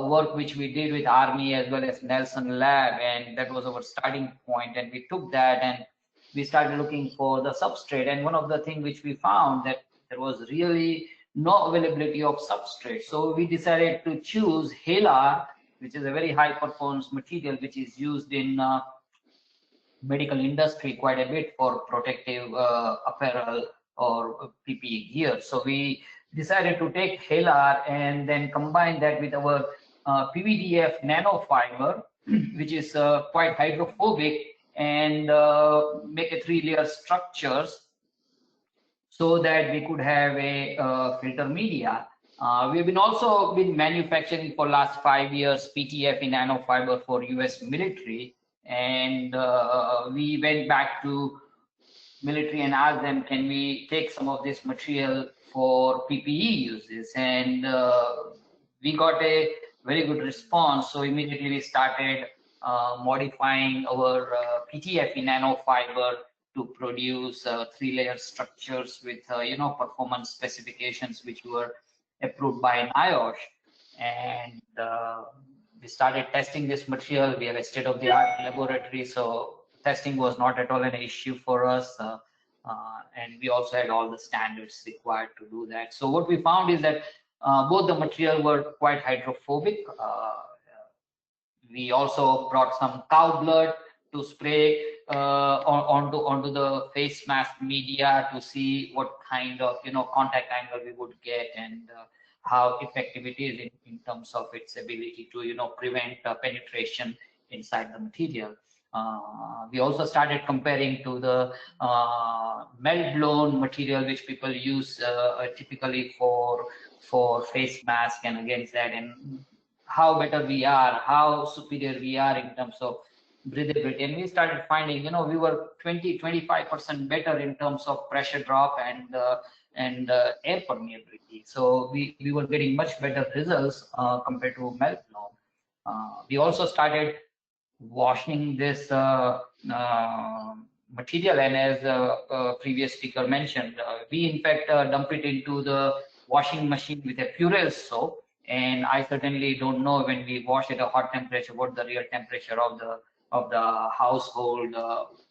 [SPEAKER 7] work which we did with Army as well as Nelson Lab, and that was our starting point. And we took that and we started looking for the substrate. And one of the things which we found, that there was really no availability of substrate. So we decided to choose HALAR, which is a very high performance material which is used in medical industry quite a bit for protective apparel or PPE gear. So we decided to take HALAR and then combine that with our PVDF nanofiber, which is quite hydrophobic, and make a 3-layer structures so that we could have a filter media. We have also been manufacturing for last 5 years PTF in nanofiber for US military, and we went back to military and asked them, can we take some of this material for PPE uses? And we got a very good response. So immediately we started modifying our PTF in nanofiber to produce 3-layer structures with performance specifications which were approved by NIOSH. And we started testing this material. We have a state-of-the-art laboratory, so testing was not at all an issue for us. And we also had all the standards required to do that. So what we found is that both the material were quite hydrophobic. We also brought some cow blood to spray onto the face mask media to see what kind of contact angle we would get, and how effective it is in terms of its ability to prevent penetration inside the material. We also started comparing to the melt blown material which people use typically for face mask, and against that, and how better we are, how superior we are in terms of breathability. And we started finding, we were 20-25% better in terms of pressure drop and air permeability. So we were getting much better results compared to melt blown. We also started washing this material, and as a previous speaker mentioned, we in fact dump it into the washing machine with a Purell soap. And I certainly don't know when we wash at a hot temperature what the real temperature of the household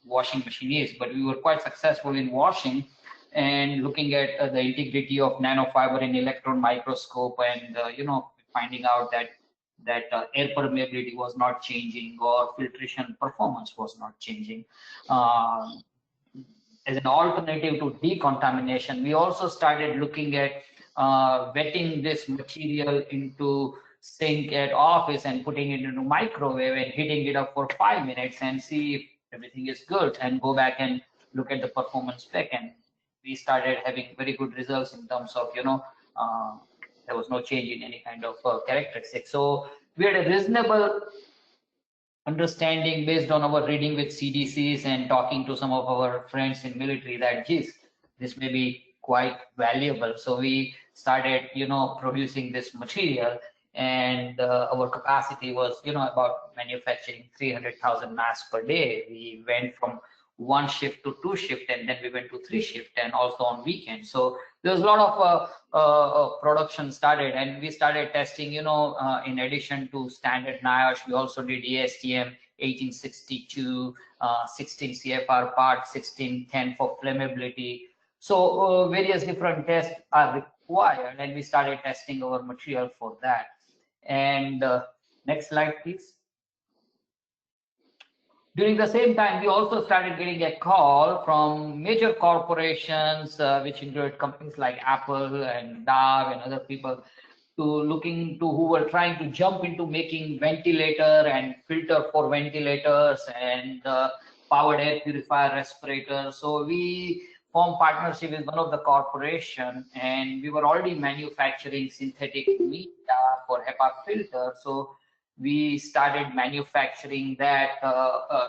[SPEAKER 7] washing machine is, but we were quite successful in washing and looking at the integrity of nanofiber in electron microscope, and finding out that air permeability was not changing, or filtration performance was not changing. As an alternative to decontamination, we also started looking at wetting this material into sink at office and putting it into microwave and heating it up for 5 minutes and see if everything is good, and go back and look at the performance spec. And we started having very good results in terms of there was no change in any kind of characteristics. So we had a reasonable understanding based on our reading with CDCs and talking to some of our friends in military that, geez, this may be quite valuable. So we started, producing this material, and our capacity was, about manufacturing 300,000 masks per day. We went from 1 shift to 2 shift, and then we went to 3 shift, and also on weekends. So there was a lot of production started, and we started testing, in addition to standard NIOSH, we also did ASTM 1862, 16 CFR part 1610 for flammability. So various different tests are required, and we started testing our material for that. And next slide, please. During the same time, we also started getting a call from major corporations, which include companies like Apple and Dove and other people, who were trying to jump into making ventilator and filter for ventilators and powered air purifier respirators. So we formed partnership with one of the corporation, and we were already manufacturing synthetic media for HEPA filter. So we started manufacturing that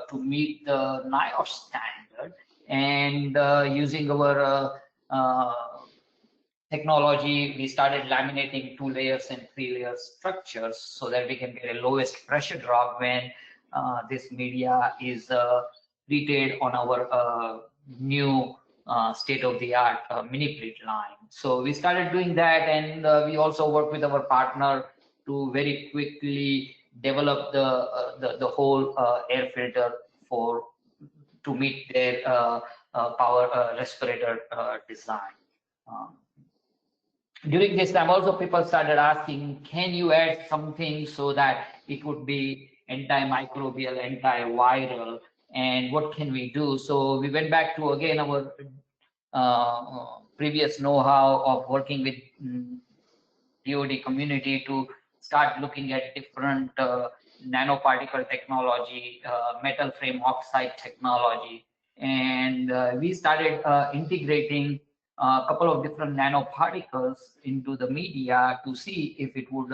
[SPEAKER 7] to meet the NIOSH standard, and using our technology, we started laminating 2 layers and 3-layer structures so that we can get a lowest pressure drop when this media is treated on our new state-of-the-art mini plate line. So we started doing that, and we also work with our partner to very quickly develop the whole air filter to meet their power respirator design. During this time, also people started asking, can you add something so that it would be antimicrobial, antiviral, and what can we do? So we went back to, again, our previous know-how of working with DoD community to start looking at different nanoparticle technology, metal frame oxide technology, and we started integrating a couple of different nanoparticles into the media to see if it would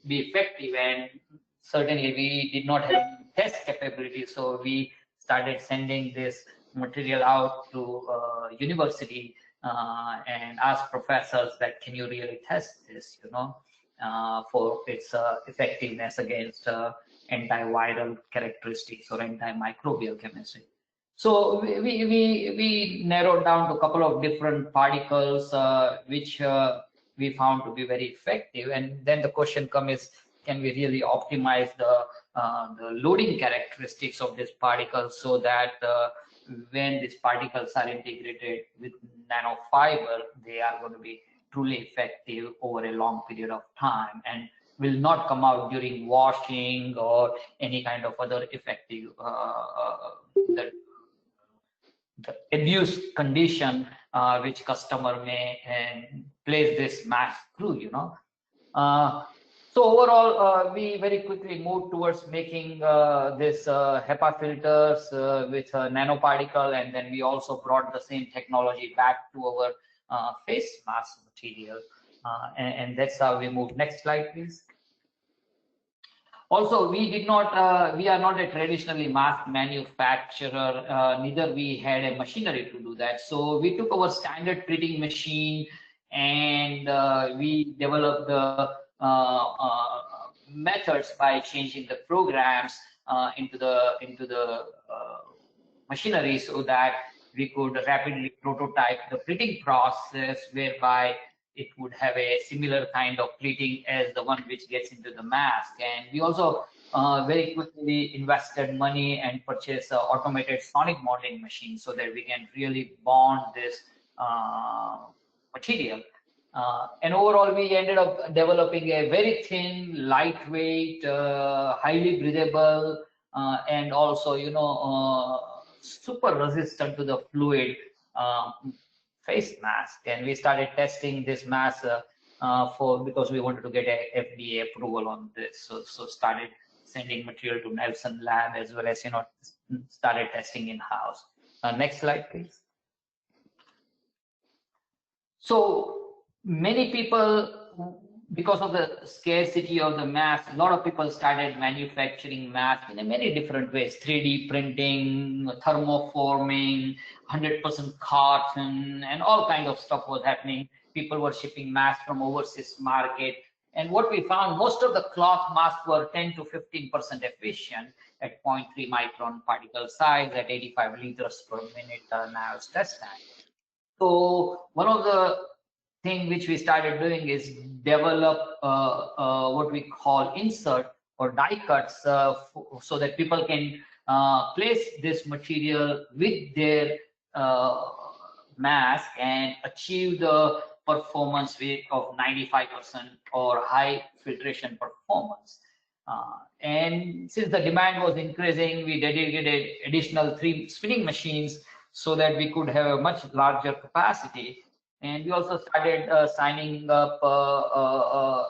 [SPEAKER 7] be effective. And certainly we did not have any test capability, so we started sending this material out to university and asked professors that can you really test this, for its effectiveness against antiviral characteristics or antimicrobial chemistry. So we narrowed down to a couple of different particles which we found to be very effective. And then the question comes: can we really optimize the loading characteristics of these particles so that when these particles are integrated with nanofiber, they are going to be truly effective over a long period of time and will not come out during washing or any kind of other effective the abuse condition which customer may place this mask through, so overall, we very quickly moved towards making this HEPA filters with a nanoparticle, and then we also brought the same technology back to our face mask material, and that's how we moved. Next slide, please. Also, we are not a traditionally mask manufacturer, neither we had a machinery to do that. So we took our standard printing machine and we developed the methods by changing the programs into the machinery so that we could rapidly prototype the printing process, whereby it would have a similar kind of plating as the one which gets into the mask. And we also very quickly invested money and purchased an automated sonic molding machine so that we can really bond this material. And overall, we ended up developing a very thin, lightweight, highly breathable, and also, super resistant to the fluid face mask. And we started testing this mask because we wanted to get a FDA approval on this. So started sending material to Nelson Lab as well as, started testing in-house. Next slide, please. So many people, because of the scarcity of the mask, a lot of people started manufacturing masks in many different ways: 3D printing, thermoforming, 100% cotton, and all kind of stuff was happening. People were shipping masks from overseas market. And what we found, most of the cloth masks were 10 to 15% efficient at 0.3 micron particle size at 85 liters per minute Niles test time. So one of the thing which we started doing is develop what we call insert or die cuts so that people can place this material with their mask and achieve the performance rate of 95% or high filtration performance. And since the demand was increasing, we dedicated additional 3 spinning machines so that we could have a much larger capacity. And we also started signing up a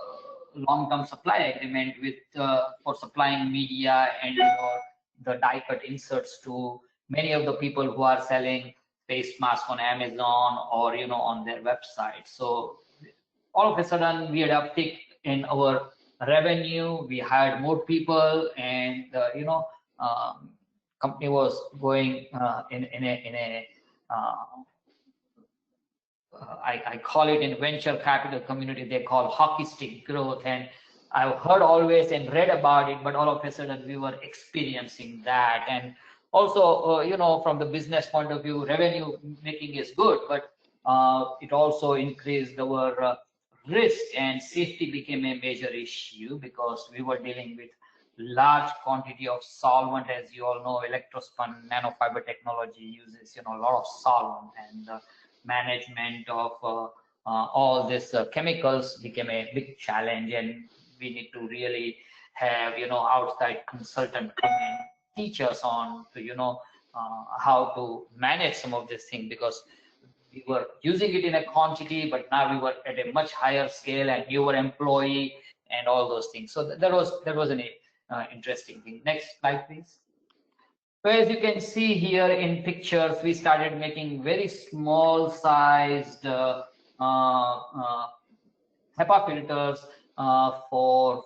[SPEAKER 7] long-term supply agreement with for supplying media and the die cut inserts to many of the people who are selling face masks on Amazon or on their website. So all of a sudden we had uptick in our revenue. We hired more people, and company was going in a I call it in venture capital community, they call hockey stick growth. And I've heard always and read about it, but all of a sudden we were experiencing that. And also, from the business point of view, revenue making is good, but it also increased our risk, and safety became a major issue because we were dealing with large quantity of solvent. As you all know, electrospun nanofiber technology uses a lot of solvent, and management of all these chemicals became a big challenge, and we need to really have outside consultant come and teach us on to how to manage some of this thing, because we were using it in a quantity, but now we were at a much higher scale and newer employee and all those things. So that was an interesting thing. Next slide, please. So as you can see here in pictures, we started making very small sized HEPA filters for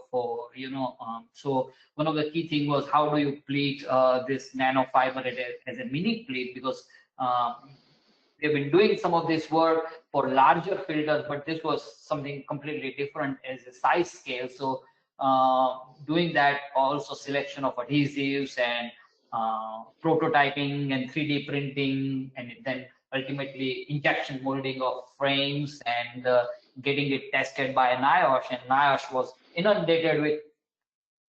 [SPEAKER 7] so one of the key thing was how do you pleat this nanofiber as a mini pleat, because they've been doing some of this work for larger filters, but this was something completely different as a size scale. So doing that, also selection of adhesives and prototyping and 3D printing, and then ultimately injection molding of frames and getting it tested by NIOSH, and NIOSH was inundated with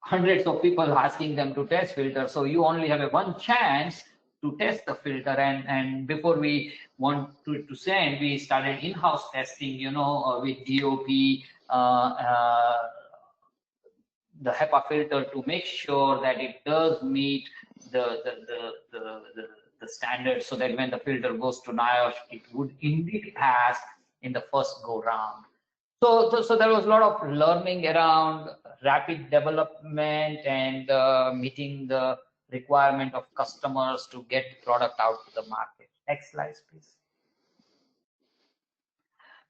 [SPEAKER 7] hundreds of people asking them to test filters. So you only have a one chance to test the filter, and before we want to send, we started in-house testing, with DOP, the HEPA filter, to make sure that it does meet the standards, so that when the filter goes to NIOSH, it would indeed pass in the first go round. So there was a lot of learning around rapid development and meeting the requirement of customers to get product out to the market. Next slide, please.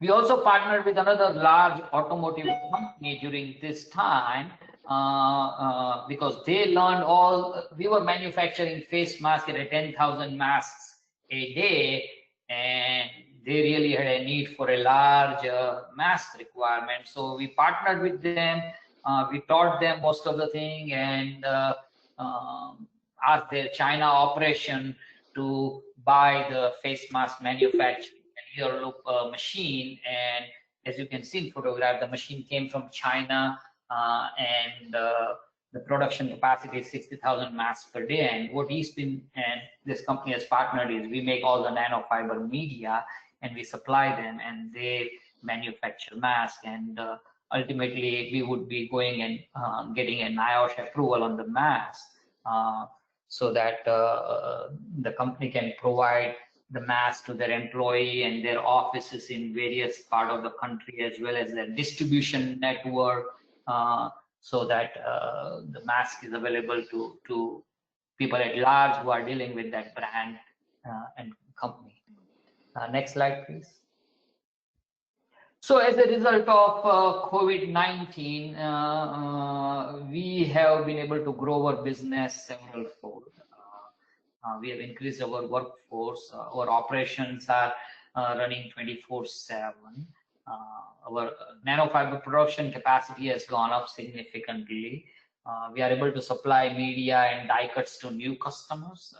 [SPEAKER 7] We also partnered with another large automotive company during this time because they learned we were manufacturing face masks at 10,000 masks a day, and they really had a need for a large mask requirement. So we partnered with them. We taught them most of the thing, and asked their China operation to buy the face mask manufacturing and ear loop machine. And as you can see in photograph, the machine came from China, and the production capacity is 60,000 masks per day. And what Eastman and this company has partnered is we make all the nanofiber media and we supply them, and they manufacture masks. And ultimately, we would be going and getting a NIOSH approval on the mask, so that the company can provide the mask to their employee and their offices in various part of the country, as well as their distribution network, so that the mask is available to people at large who are dealing with that brand and company. Next slide, please. So as a result of COVID-19, we have been able to grow our business several fold. We have increased our workforce. Our operations are running 24/7. Our nanofiber production capacity has gone up significantly. We are able to supply media and die cuts to new customers.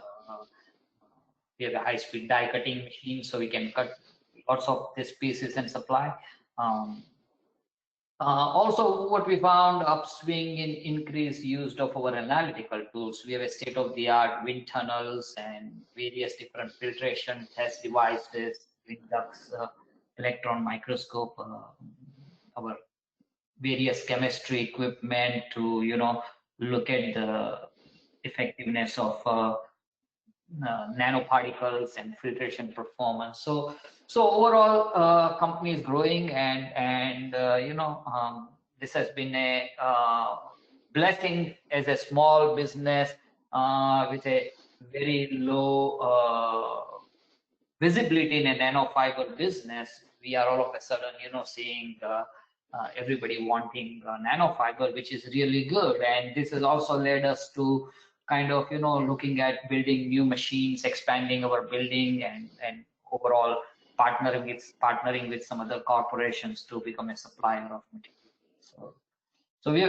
[SPEAKER 7] We have a high-speed die cutting machine, so we can cut lots of these pieces and supply. Also, what we found, upswing in increased use of our analytical tools. We have a state-of-the-art wind tunnels and various different filtration test devices, wind ducts, electron microscope, our various chemistry equipment to look at the effectiveness of nanoparticles and filtration performance. So overall, company is growing, and this has been a blessing as a small business with a very low visibility in a nanofiber business. We are all of a sudden, seeing everybody wanting nanofiber, which is really good. And this has also led us to kind of, looking at building new machines, expanding our building, and overall partnering with some other corporations to become a supplier of material. So we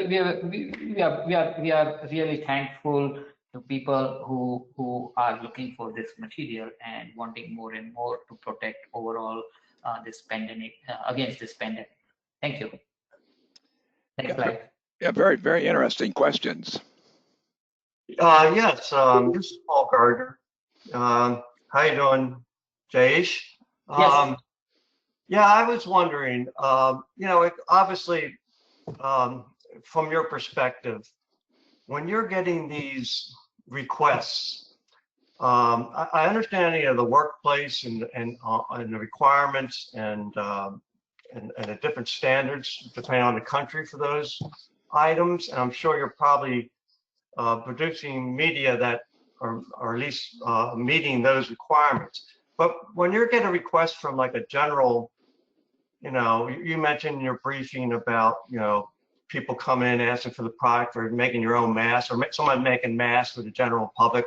[SPEAKER 7] are really thankful to people who are looking for this material and wanting more and more to protect overall this pandemic, against this pandemic. Thank you. Next slide.
[SPEAKER 1] Yeah, very, very interesting questions.
[SPEAKER 8] Yes, this is Paul Gardner. How you doing, Jayesh?
[SPEAKER 7] Yes.
[SPEAKER 8] Yeah, I was wondering, obviously, from your perspective, when you're getting these requests, I understand the workplace and the requirements and the different standards depending on the country for those items. And I'm sure you're probably producing media that or at least meeting those requirements. But when you're getting a request from like a general, you mentioned in your briefing about, people coming in asking for the product or making your own mask, or someone making masks for the general public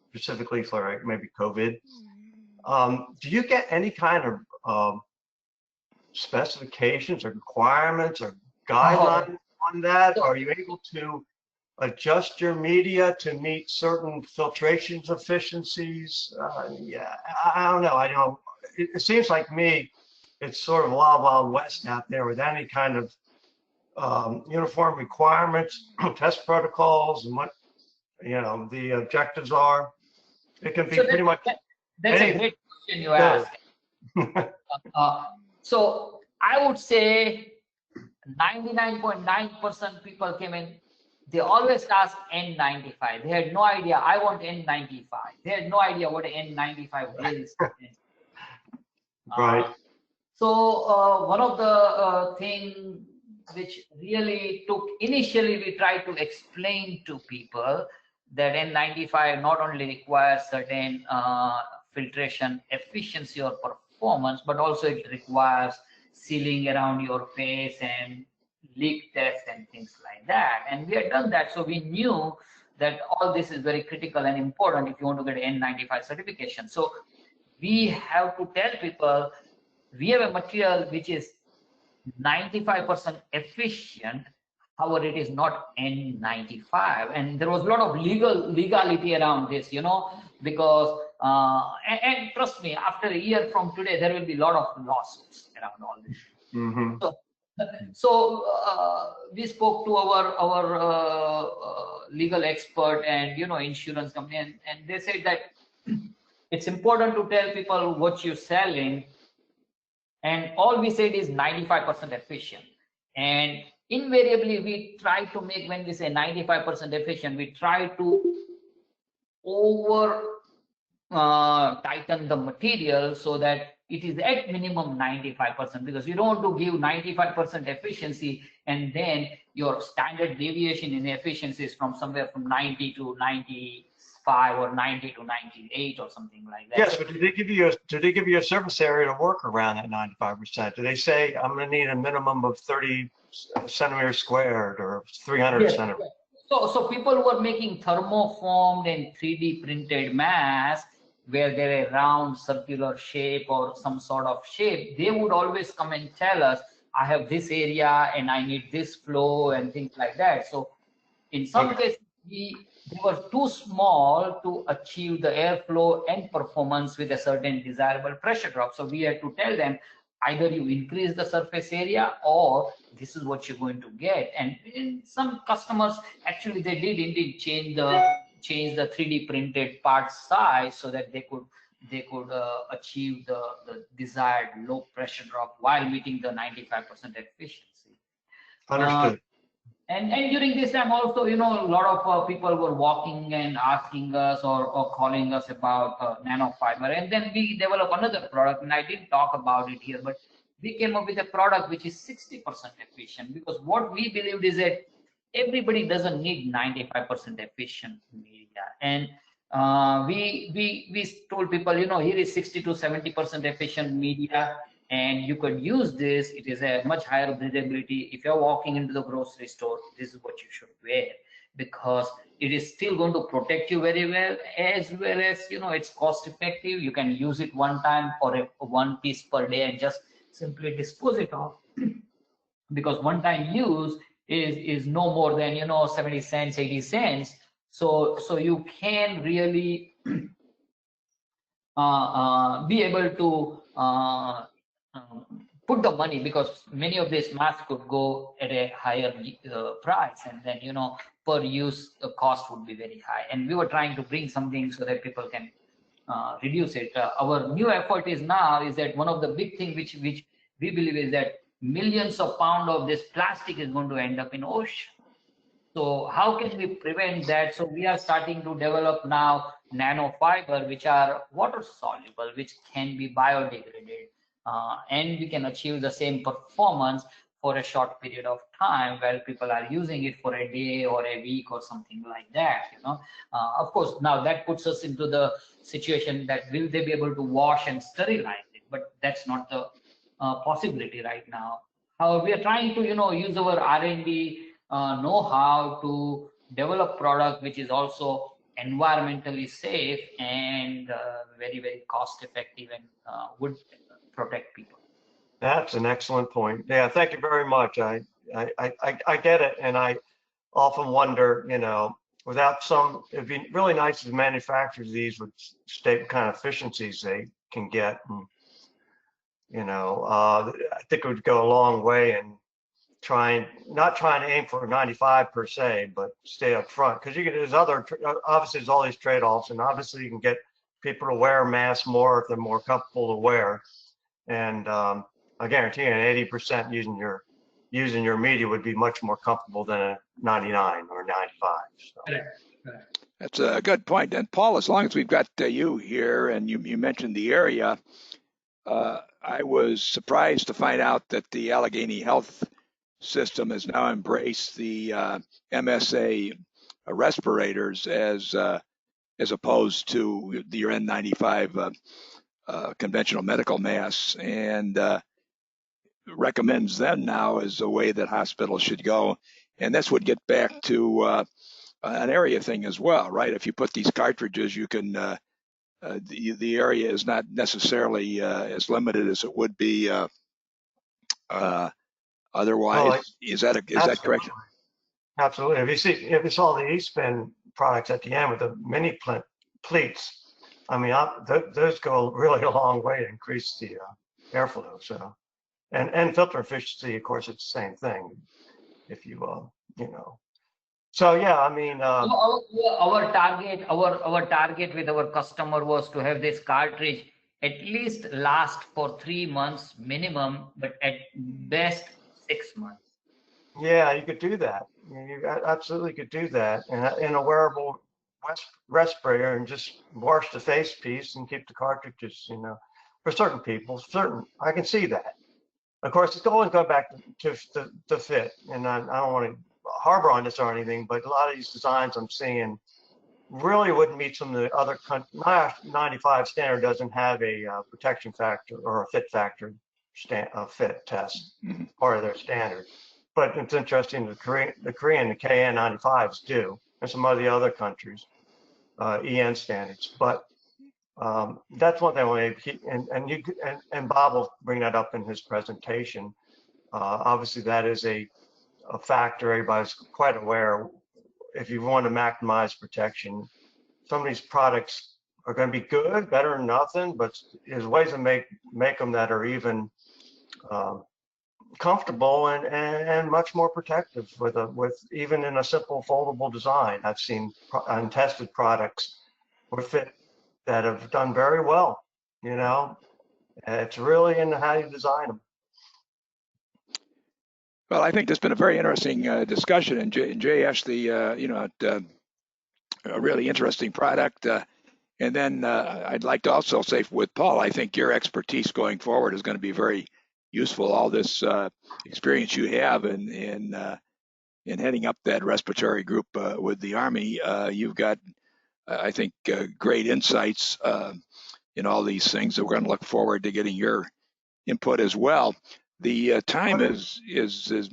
[SPEAKER 8] specifically for like maybe COVID. Do you get any kind of specifications or requirements or guidelines on that? Are you able to adjust your media to meet certain filtration efficiencies? Yeah, I don't know. It seems like me, it's sort of wild, wild west out there with any kind of uniform requirements, test protocols, and what the objectives are. It can be pretty much.
[SPEAKER 7] That's a great question you asked. So I would say 99.9% people came in. They always ask N95. They had no idea. I want N95. They had no idea what N95 is.
[SPEAKER 8] Right.
[SPEAKER 7] So one of the things which really took, initially we tried to explain to people that N95 not only requires certain filtration efficiency or performance, but also it requires sealing around your face and leak test and things like that. And we had done that, so we knew that all this is very critical and important if you want to get N95 certification. So we have to tell people we have a material which is 95% efficient, however it is not N95, and there was a lot of legality around this, because and trust me, after a year from today there will be a lot of lawsuits around all this.
[SPEAKER 8] Mm-hmm.
[SPEAKER 7] So we spoke to our legal expert and insurance company, and they said that it's important to tell people what you're selling, and all we said is 95% efficient. And invariably we try to make, when we say 95% efficient, we try to over tighten the material so that it is at minimum 95%, because you don't want to give 95% efficiency and then your standard deviation in efficiency is from somewhere from 90 to 95 or 90 to 98 or something like that.
[SPEAKER 8] Yes, but do they give you a surface area to work around that 95%? Do they say I'm going to need a minimum of 30 centimeters squared or 300 centimeters?
[SPEAKER 7] So people who are making thermoformed and 3D printed masks, where they're a round circular shape or some sort of shape, they would always come and tell us, I have this area and I need this flow and things like that. So in some cases, they were too small to achieve the airflow and performance with a certain desirable pressure drop. So we had to tell them, either you increase the surface area or this is what you're going to get. And in some customers, actually they did indeed change the 3D printed part size so that they could achieve the desired low pressure drop while meeting the 95% efficiency.
[SPEAKER 8] Understood.
[SPEAKER 7] And during this time also, a lot of people were walking and asking us or calling us about nanofiber. And then we developed another product, and I didn't talk about it here, but we came up with a product which is 60% efficient, because what we believed is that everybody doesn't need 95% efficient media. And we told people, here is 60 to 70% efficient media, and you could use this. It is a much higher breathability. If you're walking into the grocery store, this is what you should wear, because it is still going to protect you very well, as it's cost effective. You can use it one time or one piece per day and just simply dispose it off, because one time use is no more than 70 cents, 80 cents. So you can really be able to put the money, because many of these masks could go at a higher price, and then per use the cost would be very high. And we were trying to bring something so that people can reduce it. Our new effort is that one of the big things which we believe is that millions of pounds of this plastic is going to end up in ocean. So how can we prevent that? So we are starting to develop now nanofiber, which are water soluble, which can be biodegraded, and we can achieve the same performance for a short period of time while people are using it for a day or a week or something like that, you know. Of course, now that puts us into the situation that will they be able to wash and sterilize it, but that's not the possibility right now. However, we are trying to, you know, use our R&D know-how to develop product which is also environmentally safe and very, very cost effective and would protect people.
[SPEAKER 8] That's an excellent point. Yeah, thank you very much. I get it, and I often wonder, you know, without some, it'd be really nice if manufacturers of these would state what kind of efficiencies they can get. And, you know, I think it would go a long way in not trying to aim for 95 per se, but stay up front. Because you can, obviously there's all these trade-offs, and obviously you can get people to wear masks more if they're more comfortable to wear. And I guarantee you, an 80% using your media would be much more comfortable than a 99 or 95. So.
[SPEAKER 7] Correct.
[SPEAKER 1] That's a good point. And Paul, as long as we've got you here, and you mentioned the area, I was surprised to find out that the Allegheny Health System has now embraced the MSA respirators as opposed to your N95 conventional medical masks, and recommends them now as a way that hospitals should go. And this would get back to an area thing as well, right? If you put these cartridges, you can the area is not necessarily as limited as it would be otherwise. Is that correct?
[SPEAKER 8] Absolutely. If you saw the eSpin products at the end with the mini pleats, I mean, those go really a long way to increase the airflow. So, and filter efficiency, of course, it's the same thing. If you you know. So yeah, I mean,
[SPEAKER 7] our target with our customer was to have this cartridge at least last for 3 months minimum, but at best 6 months.
[SPEAKER 8] Yeah, you could do that. You absolutely could do that in a wearable respirator, and just wash the face piece and keep the cartridges. You know, for certain people, I can see that. Of course, it's always going back to the fit, and I don't want to harbor on this or anything, but a lot of these designs I'm seeing really wouldn't meet some of the other countries. 95 standard doesn't have a protection factor or a fit factor fit test, part of their standard. But it's interesting, the Korean, the KN95s do, and some of the other countries, EN standards. But that's one thing. And Bob will bring that up in his presentation. Obviously, that is a factor everybody's quite aware. If you want to maximize protection, some of these products are going to be good, better than nothing, but there's ways to make them that are even comfortable and much more protective with even in a simple foldable design. I've seen untested products with fit that have done very well. You know, it's really in how you design them.
[SPEAKER 1] Well, I think there's been a very interesting discussion, and Jay actually, a really interesting product. And then I'd like to also say with Paul, I think your expertise going forward is going to be very useful. All this experience you have in heading up that respiratory group with the Army, you've got, I think, great insights in all these things that we're going to look forward to getting your input as well. The time is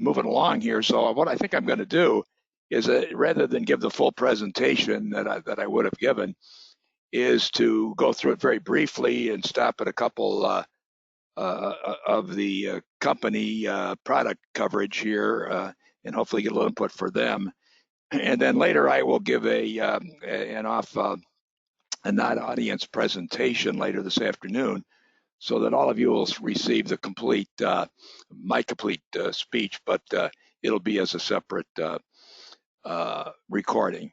[SPEAKER 1] moving along here, so what I think I'm going to do is rather than give the full presentation that I would have given, is to go through it very briefly and stop at a couple of the company product coverage here, and hopefully get a little input for them. And then later I will give a not audience presentation later this afternoon, so that all of you will receive the complete my complete speech, but it'll be as a separate recording.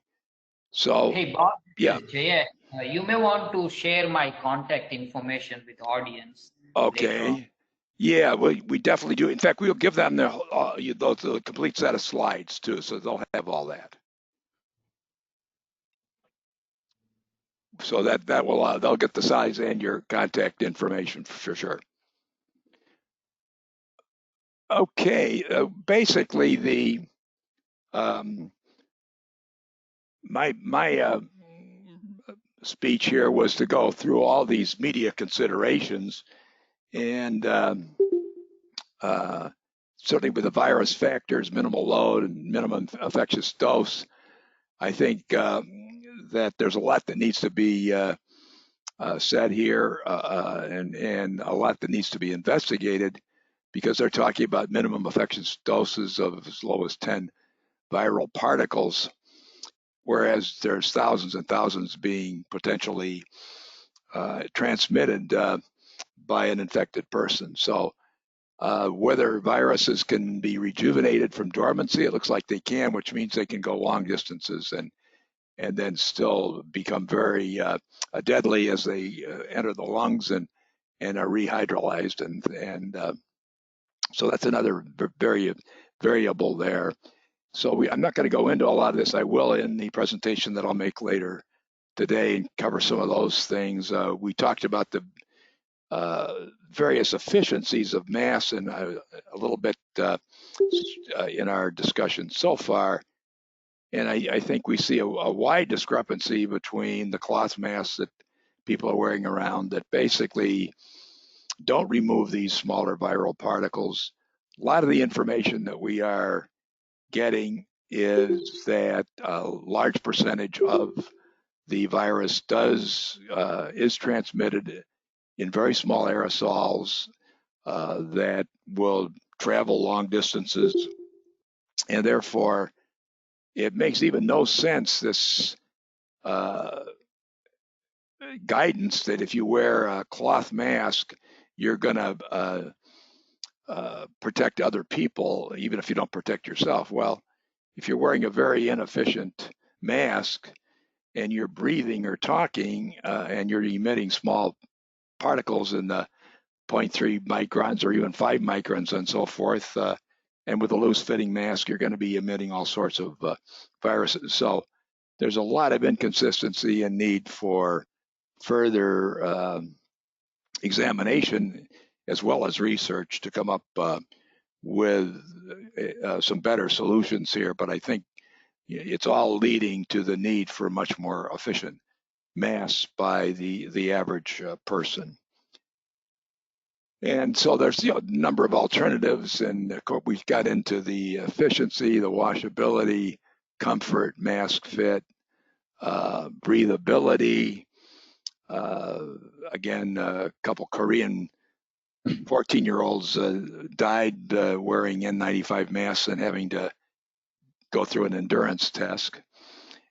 [SPEAKER 1] So
[SPEAKER 7] hey Bob,
[SPEAKER 1] yeah,
[SPEAKER 7] Jay, you may want to share my contact information with the audience.
[SPEAKER 1] Okay. Yeah, we definitely do. In fact, we'll give them the complete set of slides too, so they'll have all that. So that will they'll get the size and your contact information for sure. Okay, basically my speech here was to go through all these media considerations, and certainly with the virus factors, minimal load and minimum infectious dose, I think that there's a lot that needs to be said here, and a lot that needs to be investigated, because they're talking about minimum infectious doses of as low as 10 viral particles, whereas there's thousands and thousands being potentially transmitted by an infected person. So whether viruses can be rejuvenated from dormancy, it looks like they can, which means they can go long distances and then still become very deadly as they enter the lungs and are rehydrolyzed, and so that's another variable there. So I'm not going to go into a lot of this. I will in the presentation that I'll make later today and cover some of those things. We talked about the various efficiencies of mass and a little bit in our discussion so far. And I think we see a wide discrepancy between the cloth masks that people are wearing around that basically don't remove these smaller viral particles. A lot of the information that we are getting is that a large percentage of the virus is transmitted in very small aerosols that will travel long distances, and therefore it makes even no sense, this guidance that if you wear a cloth mask, you're going to protect other people, even if you don't protect yourself. Well, if you're wearing a very inefficient mask and you're breathing or talking and you're emitting small particles in the 0.3 microns or even 5 microns and so forth, and with a loose fitting mask, you're going to be emitting all sorts of viruses. So there's a lot of inconsistency and need for further examination as well as research to come up with some better solutions here. But I think it's all leading to the need for much more efficient masks by the average person. And so there's a number of alternatives, and of course we got into the efficiency, the washability, comfort, mask fit, breathability. Again, a couple Korean 14-year-olds died wearing N95 masks and having to go through an endurance test.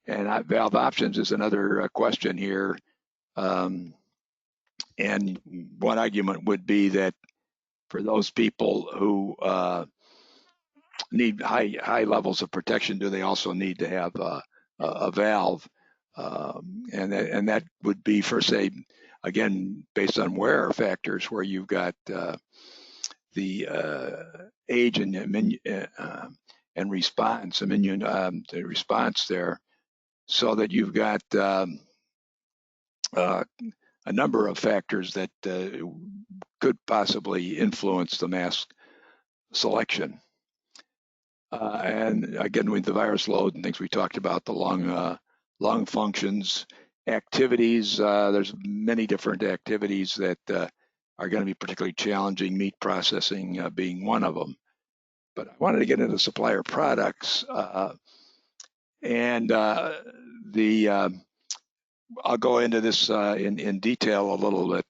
[SPEAKER 1] And valve options is another question here. And one argument would be that for those people who need high levels of protection, do they also need to have a valve? And that would be for, say, again, based on wear factors, where you've got the age and response, the response there, so that you've got a number of factors that could possibly influence the mask selection. And again, with the virus load and things we talked about, the lung functions, activities, there's many different activities that are going to be particularly challenging, meat processing being one of them. But I wanted to get into supplier products, and I'll go into this in detail a little bit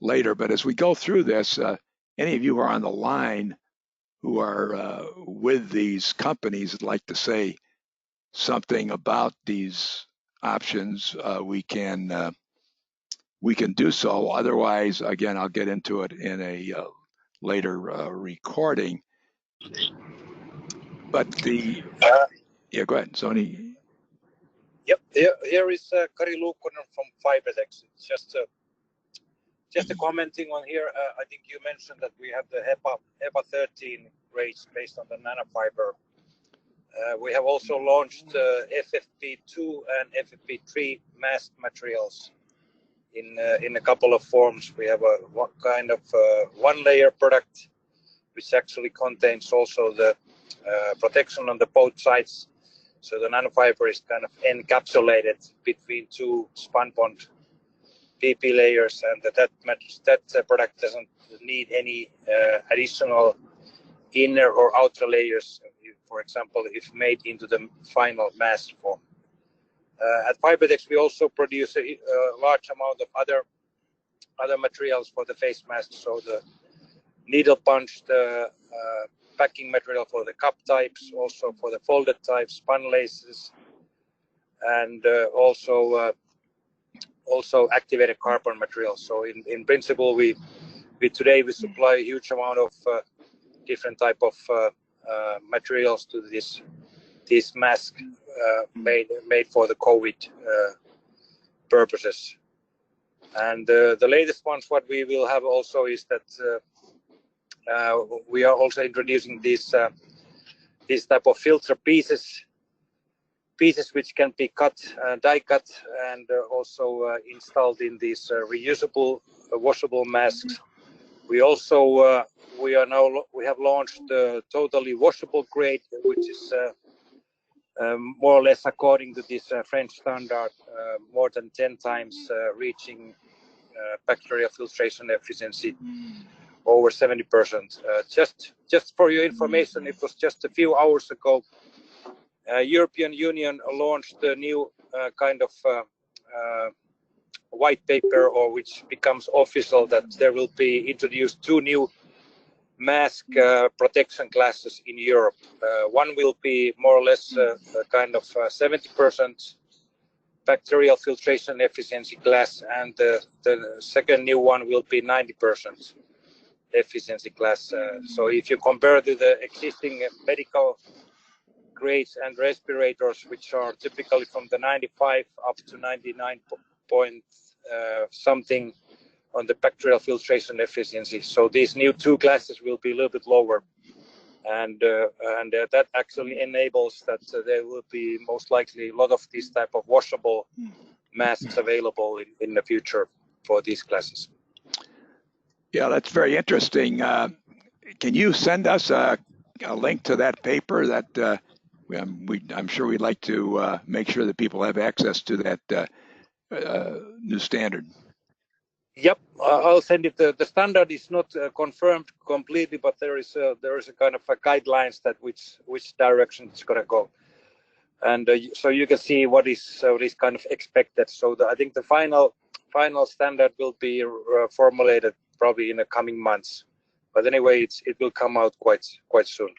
[SPEAKER 1] later. But as we go through this, any of you who are on the line who are with these companies would like to say something about these options, we can do so. Otherwise, again, I'll get into it in a later recording. But yeah, go ahead, Sony.
[SPEAKER 9] Yep, here is Kari Luukkonen from Fibertex. Just a commenting on here. I think you mentioned that we have the HEPA 13 grades based on the nanofiber. We have also launched FFP2 and FFP3 mask materials in a couple of forms. We have a kind of one-layer product which actually contains also the protection on the both sides. So the nanofiber is kind of encapsulated between two spun bond PP layers, and that product doesn't need any additional inner or outer layers, for example, if made into the final mask form. At Fibertex, we also produce a large amount of other materials for the face masks. So the needle punch, the packing material for the cup types, also for the folded types, spun laces, and also activated carbon materials. So in principle, we today supply a huge amount of different type of materials to this mask made for the COVID purposes. And the latest ones, what we will have also is that we are also introducing this type of filter pieces which can be cut, die cut, and also installed in these reusable, washable masks. We also we have launched totally washable grade, which is more or less according to this French standard, more than 10 times reaching bacterial filtration efficiency over 70%. Just for your information, it was just a few hours ago. European Union launched a new kind of white paper, or which becomes official, that there will be introduced 2 new mask protection classes in Europe. One will be more or less kind of 70% bacterial filtration efficiency class, and the second new one will be 90% efficiency class. So if you compare to the existing medical grades and respirators, which are typically from the 95 up to 99 point something on the bacterial filtration efficiency. So these new 2 classes will be a little bit lower, and that actually enables that there will be most likely a lot of these type of washable masks available in the future for these classes.
[SPEAKER 1] Yeah, that's very interesting. Can you send us a link to that paper? That I'm sure we'd like to make sure that people have access to that new standard.
[SPEAKER 9] Yep, I'll send it. The standard is not confirmed completely, but there is a kind of a guidelines that which direction it's going to go, and so you can see what is kind of expected. So I think the final standard will be formulated probably in the coming months, but anyway, it will come out quite soon.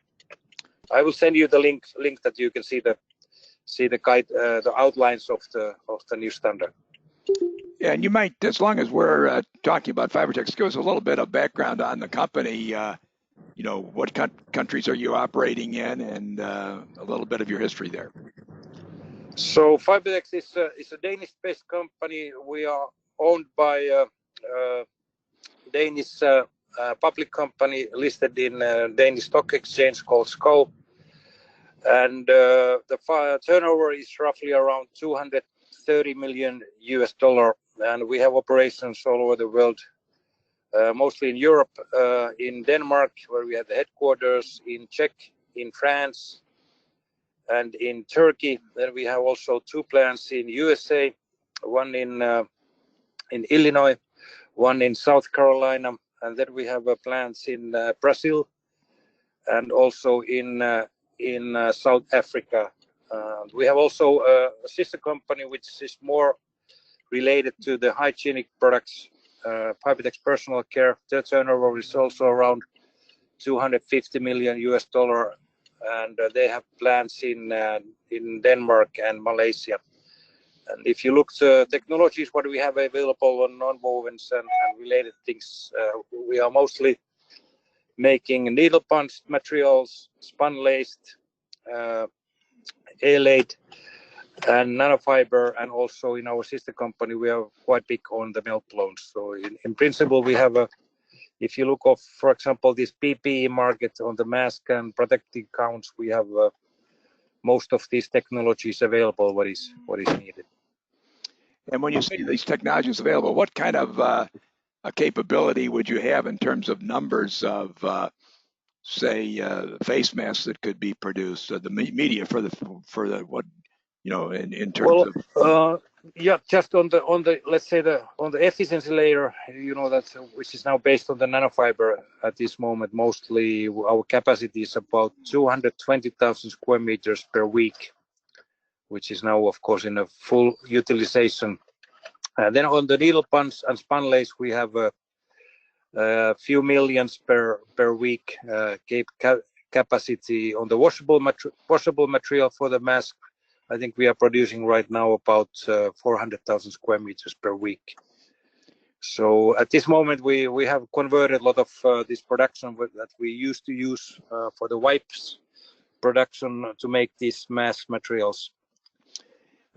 [SPEAKER 9] I will send you the link that you can see the guide, the outlines of the new standard.
[SPEAKER 1] Yeah, and you might, as long as we're talking about Fibertex, give us a little bit of background on the company. What countries are you operating in, and a little bit of your history there.
[SPEAKER 9] So Fibertex is a Danish-based company. We are owned by a Danish public company listed in Danish stock exchange called SCO, and the turnover is roughly around $230 million, and we have operations all over the world, mostly in Europe, in Denmark, where we have the headquarters, in Czech, in France, and in Turkey. Then we have also 2 plants in USA, one in Illinois, one in South Carolina, and then we have plants in Brazil and also in South Africa. We have also a sister company which is more related to the hygienic products, Fibertex Personal Care. Their turnover is also around $250 million, and they have plants in Denmark and Malaysia. And if you look to technologies, what we have available on non-wovens and related things, we are mostly making needle punched materials, spun laced, air-laid, and nanofiber, and also in our sister company we are quite big on the melt blown. So in principle we have if you look of, for example, this PPE market on the mask and protective gowns, we have most of these technologies available what is needed.
[SPEAKER 1] And when you say these technologies available, what kind of a capability would you have in terms of numbers of say, face masks that could be produced, the media for the what, in terms of.
[SPEAKER 9] Yeah, just on the let's say on the efficiency layer, that which is now based on the nanofiber at this moment. Mostly, our capacity is about 220,000 square meters per week, which is now, of course, in a full utilization. Then on the needle punch and spunlace, we have a few millions per week capacity. On the washable material for the mask, I think we are producing right now about 400,000 square meters per week. So at this moment, we have converted a lot of this production that we used to use for the wipes production to make these mask materials.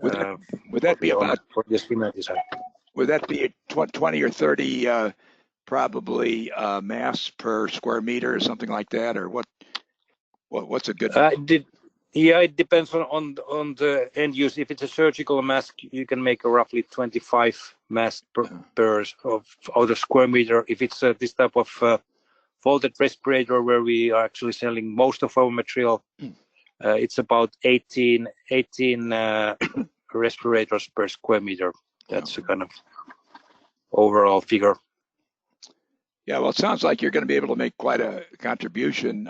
[SPEAKER 1] Would that be about
[SPEAKER 9] for this humanity side?
[SPEAKER 1] Would that be 20 or 30 probably masks per square meter or something like that, or what's a good?
[SPEAKER 9] It depends on the end use. If it's a surgical mask, you can make a roughly 25 masks per out of square meter. If it's this type of folded respirator where we are actually selling most of our material, it's about 18 respirators per square meter. That's a kind of overall figure.
[SPEAKER 1] Yeah, well, it sounds like you're going to be able to make quite a contribution.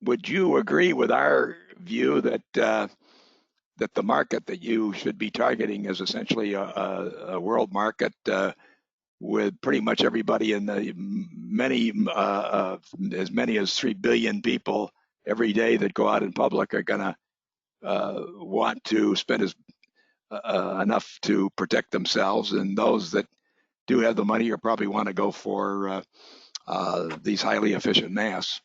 [SPEAKER 1] Would you agree with our view that the market that you should be targeting is essentially a world market with pretty much everybody in the as many as 3 billion people every day that go out in public are going to want to spend enough to protect themselves, and those that do have the money or probably want to go for these highly efficient masks?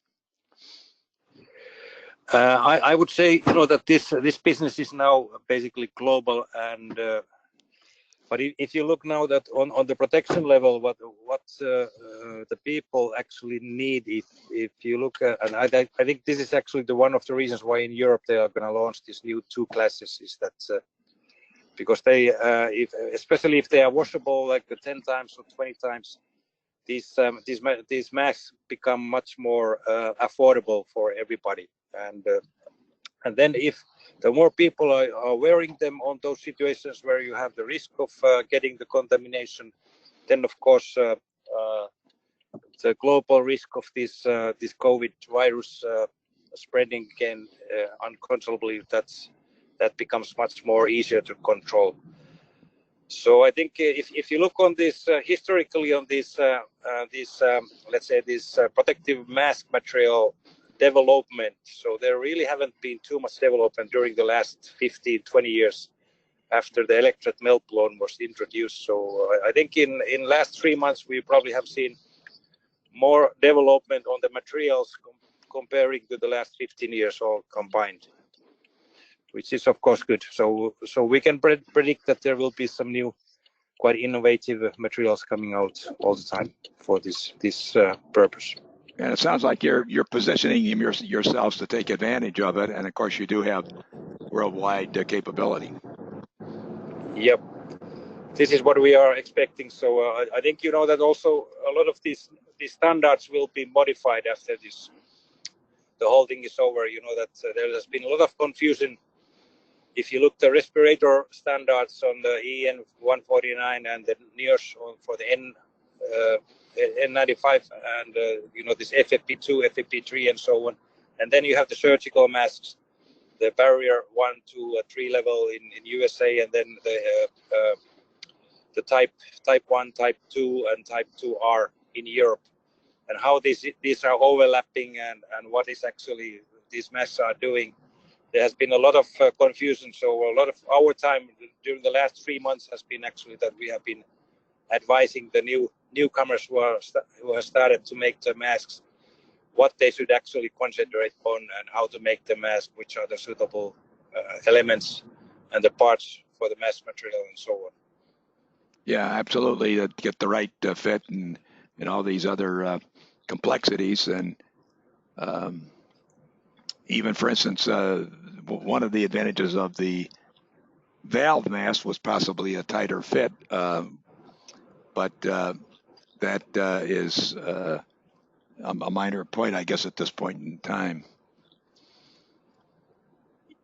[SPEAKER 9] I would say that this business is now basically global, and but if you look now that on the protection level, what the people actually need, if you look at, and I think this is actually one of the reasons why in Europe they are going to launch these new 2 classes, is that because they especially if they are washable like 10 times or 20 times, these masks become much more affordable for everybody, and then if the more people are wearing them on those situations where you have the risk of getting the contamination, then of course the global risk of this COVID virus spreading again uncontrollably, that becomes much more easier to control. So I think if you look on this historically on this let's say this protective mask material development, so there really haven't been too much development during the last 15-20 years after the electret melt blown was introduced. So I think in last 3 months we probably have seen more development on the materials comparing to the last 15 years all combined, which is of course good. So we can predict that there will be some new quite innovative materials coming out all the time for this purpose.
[SPEAKER 1] And it sounds like you're positioning yourselves to take advantage of it, and of course you do have worldwide capability.
[SPEAKER 9] Yep, this is what we are expecting. So I think that also a lot of these standards will be modified after the whole thing is over. That there has been a lot of confusion. If you look the respirator standards on the EN 149 and the NIOSH for the N95 and this FFP2, FFP3 and so on, and then you have the surgical masks, the barrier 1, 2, 3 level in USA, and then the type 1, type 2, and type 2R in Europe, and how these are overlapping and what is actually these masks are doing. There has been a lot of confusion. So a lot of our time during the last 3 months has been actually that we have been advising the newcomers who have started to make the masks, what they should actually concentrate on and how to make the mask, which are the suitable elements and the parts for the mask material and so on.
[SPEAKER 1] Yeah, absolutely. To get the right fit and all these other complexities. And even, for instance, one of the advantages of the valve mask was possibly a tighter fit, but that is a minor point, I guess, at this point in time.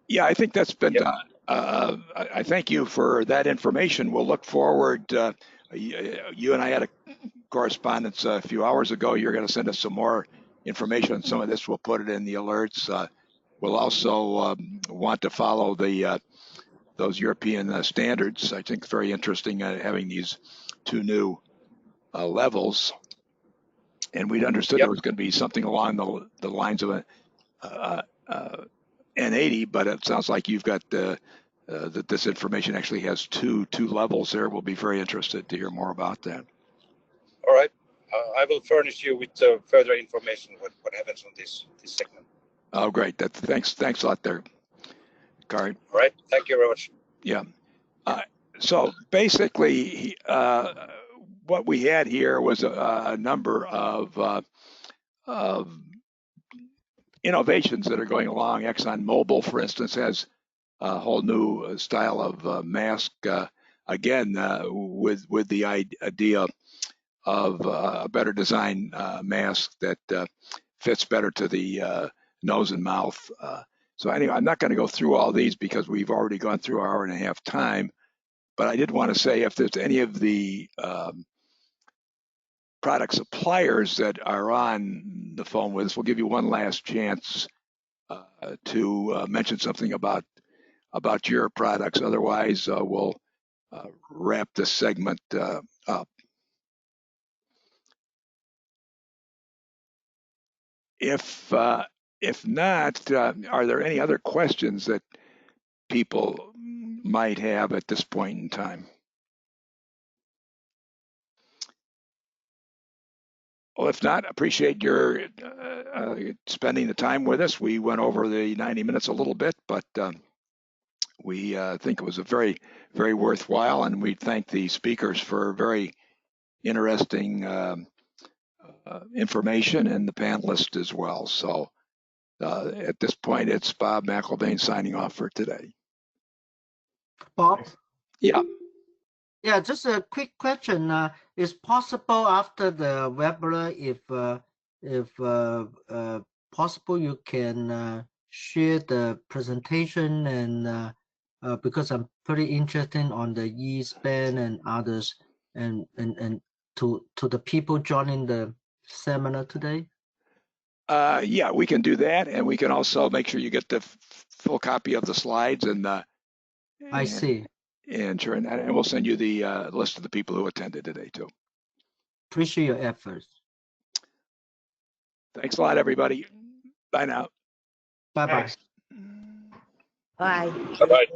[SPEAKER 1] Yeah, I think that's been done. I thank you for that information. We'll look forward. You and I had a correspondence a few hours ago. You're going to send us some more information on some of this. We'll put it in the alerts. We'll also want to follow those European standards. I think it's very interesting having these two new levels. And we'd understood there was going to be something along the lines of a N80, but it sounds like you've got that this information actually has two levels there. We'll be very interested to hear more about that.
[SPEAKER 9] All right. I will furnish you with further information what happens on this segment.
[SPEAKER 1] Oh, great. Thanks a lot there, Kari.
[SPEAKER 9] All right. Thank you very much.
[SPEAKER 1] Yeah. So basically, what we had here was a number of innovations that are going along. ExxonMobil, for instance, has a whole new style of mask, again, with the idea of a better design mask that fits better to the nose and mouth. So anyway, I'm not going to go through all these because we've already gone through an hour and a half time. But I did want to say if there's any of the product suppliers that are on the phone with us, we'll give you one last chance to mention something about your products. Otherwise, we'll wrap this segment up. If not, are there any other questions that people might have at this point in time? Well, if not, appreciate your spending the time with us. We went over the 90 minutes a little bit, but we think it was a very, very worthwhile, and we thank the speakers for very interesting information and the panelists as well. So at this point, it's Bob Mcilvaine signing off for today.
[SPEAKER 4] Bob?
[SPEAKER 1] Yeah.
[SPEAKER 4] Yeah, just a quick question. Is possible after the webinar, if possible, you can share the presentation and because I'm pretty interested on the E-span and others, and to the people joining the seminar today.
[SPEAKER 1] Yeah, we can do that, and we can also make sure you get the full copy of the slides and.
[SPEAKER 4] I see.
[SPEAKER 1] And sure, and we'll send you the list of the people who attended today too.
[SPEAKER 4] Appreciate your efforts.
[SPEAKER 1] Thanks a lot, everybody. Bye now.
[SPEAKER 4] Bye-bye.
[SPEAKER 2] Bye.
[SPEAKER 9] Bye-bye.